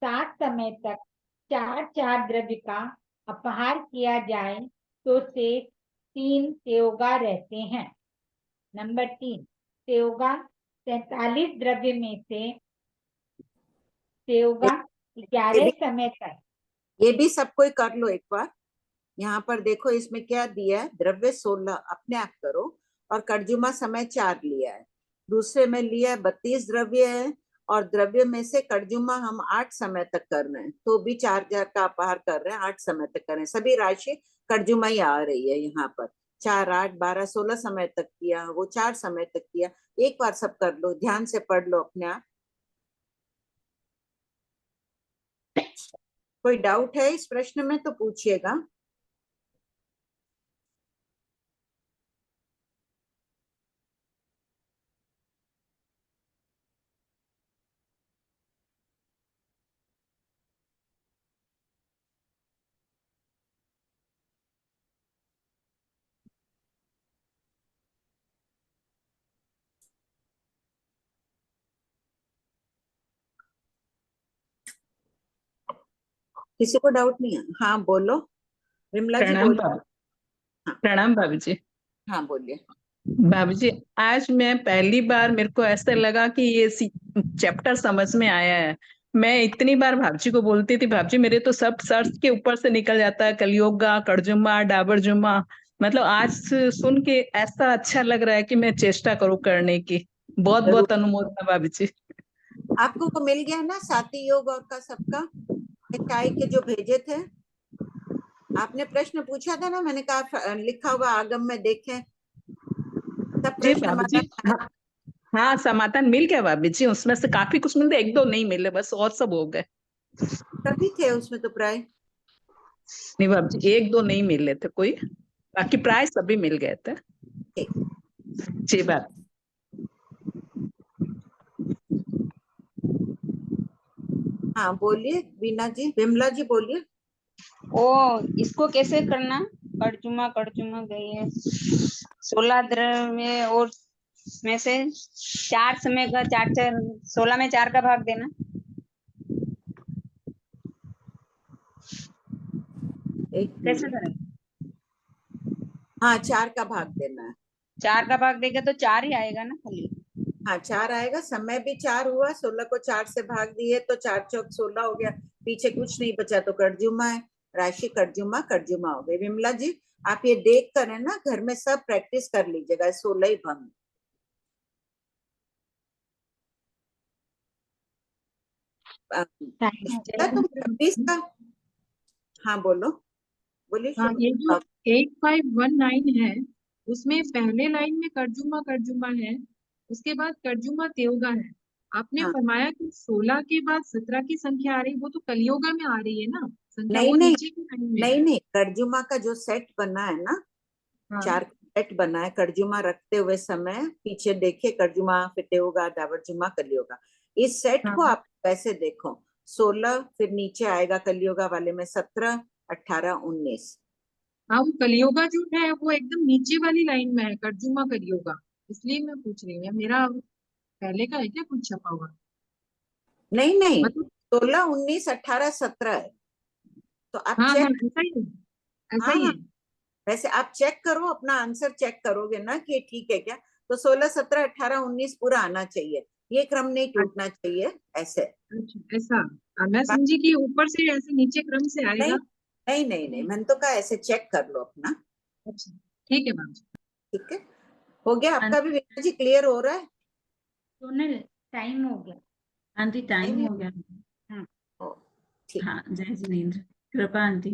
7 समय तक 4 द्रव्य का अपहार किया जाए तो शेष 3 त्योगा रहते हैं। नंबर 3, त्योगा 43 द्रव्य में से त्योगा 11 समय तक। ये भी सब कोई कर लो एक बार। यहाँ पर देखो इसमें क्या दिया है, द्रव्य 16 अपने आप करो और कड़जुमा समय 4 लिया है। दूसरे में लिया 32 द्रव्य है और द्रव्य में से कर्जुमा हम 8 समय तक कर रहे हैं, तो भी 4000 का अपहार कर रहे हैं, 8 समय तक कर रहे हैं। सभी राशि कर्जुमा ही आ रही है यहाँ पर। 4, 8, 12, 16 समय तक किया, वो 4 समय तक किया। एक बार सब कर लो, ध्यान से पढ़ लो अपने आप। कोई डाउट है इस प्रश्न में तो पूछिएगा। किसी को डाउट नहीं है? हाँ बोलो विमला जी, प्रणाम बोलो। भाभी। हाँ। प्रणाम भाभी जी। हाँ बोलिए। भाभी जी, आज मैं पहली बार, मेरे को ऐसा लगा कि ये चैप्टर समझ में आया है। मैं इतनी बार भाभी जी को बोलती थी, भाभी जी मेरे तो सब सर्च के ऊपर से निकल जाता है, कलियोगा, कर्जुमा, डाबरजुमा। मतलब आज सुन के ऐसा अच्छा लग रहा है कि मैं चेष्टा करूँ करने की। बहुत बहुत अनुमोदना भाभी जी। आपको वो मिल गया ना साथी योग और का सबका चाय के जो भेजे थे? आपने प्रश्न पूछा था ना, मैंने कहा लिखा हुआ आगम में देखें, सब जी प्रश्न भाभी जी, हमारा। हाँ समाधान मिल गया भाभी जी। उसमें से काफी कुछ मिलते, 1-2 नहीं मिले बस, और सब हो गए। सभी थे उसमें तो प्राय। नहीं भाभी जी, 1-2 नहीं मिले थे कोई, बाकी प्राय सभी मिल गए थे। जी बात। हाँ बोलिए वीना जी, विमला जी बोलिए। ओ इसको कैसे करना? कर्जुमा कर्जुमा गई है 16 द्रव्य और में से 4 समय का 4 16 में 4 का भाग देना। एक कैसे मिनट। करें? हाँ 4 का भाग देना है। 4 का भाग देगा तो 4 ही आएगा ना खाली। हाँ 4 आएगा, समय भी 4 हुआ, 16 को 4 से भाग दिए तो 4 चौक 16 हो गया, पीछे कुछ नहीं बचा तो कर्जुमा है। राशि कर्जुमा कर्जुमा हो गई। विमला जी आप ये देख कर है ना घर में सब प्रैक्टिस कर लीजिएगा, 16 ही भंग। तुम 26 का। हाँ बोलो, बोलिए। हाँ, ये जो 8519 है उसमें पहले लाइन में कर्जुमा कर्जुमा है, उसके बाद कर्जुमा त्योगा है। आपने हाँ। फरमाया कि 16 के बाद 17 की संख्या आ रही, वो तो कलियोगा में आ रही है ना संख्या, नहीं वो नहीं नीचे की लाइन में है। नहीं नहीं, कर्जुमा का जो सेट बना है ना, हाँ 4 सेट बना है कर्जुमा रखते हुए समय, पीछे देखिए कर्जुमा फिर त्योगा दावरजुमा कलियोगा, इस सेट को हाँ आप वैसे देखो। 16 फिर नीचे आएगा कलियोगा वाले में 17, 18, 19। हाँ, वो कलियोगा जो है वो एकदम नीचे वाली लाइन में है, कर्जुमा कलियोगा, इसलिए मैं पूछ रही हूँ। मेरा पहले का है क्या कुछ छपा हुआ? नहीं नहीं, मतलब 16, 19, 18, 17 है, तो आप हाँ हाँ, चेक। ऐसा ही है, ऐसा हाँ ही हाँ, है। वैसे आप चेक करो, अपना आंसर चेक करोगे ना कि ठीक है क्या, तो 16, 17, 18, 19 पूरा आना चाहिए, ये क्रम नहीं टूटना चाहिए ऐसे। अच्छा ऐसा, मैं समझी कि ऊपर से ऐसे नीचे क्रम से नहीं आएगा। नहीं नहीं नहीं, मैंने तो कहा ऐसे चेक कर लो अपना। अच्छा ठीक है मैम। ठीक है, हो गया आपका भी विना जी, क्लियर हो रहा है? सोनल टाइम हो गया। आंटी टाइम नहीं, हो गया। ठीक। हाँ जय जिनेन्द्र, कृपा आंटी।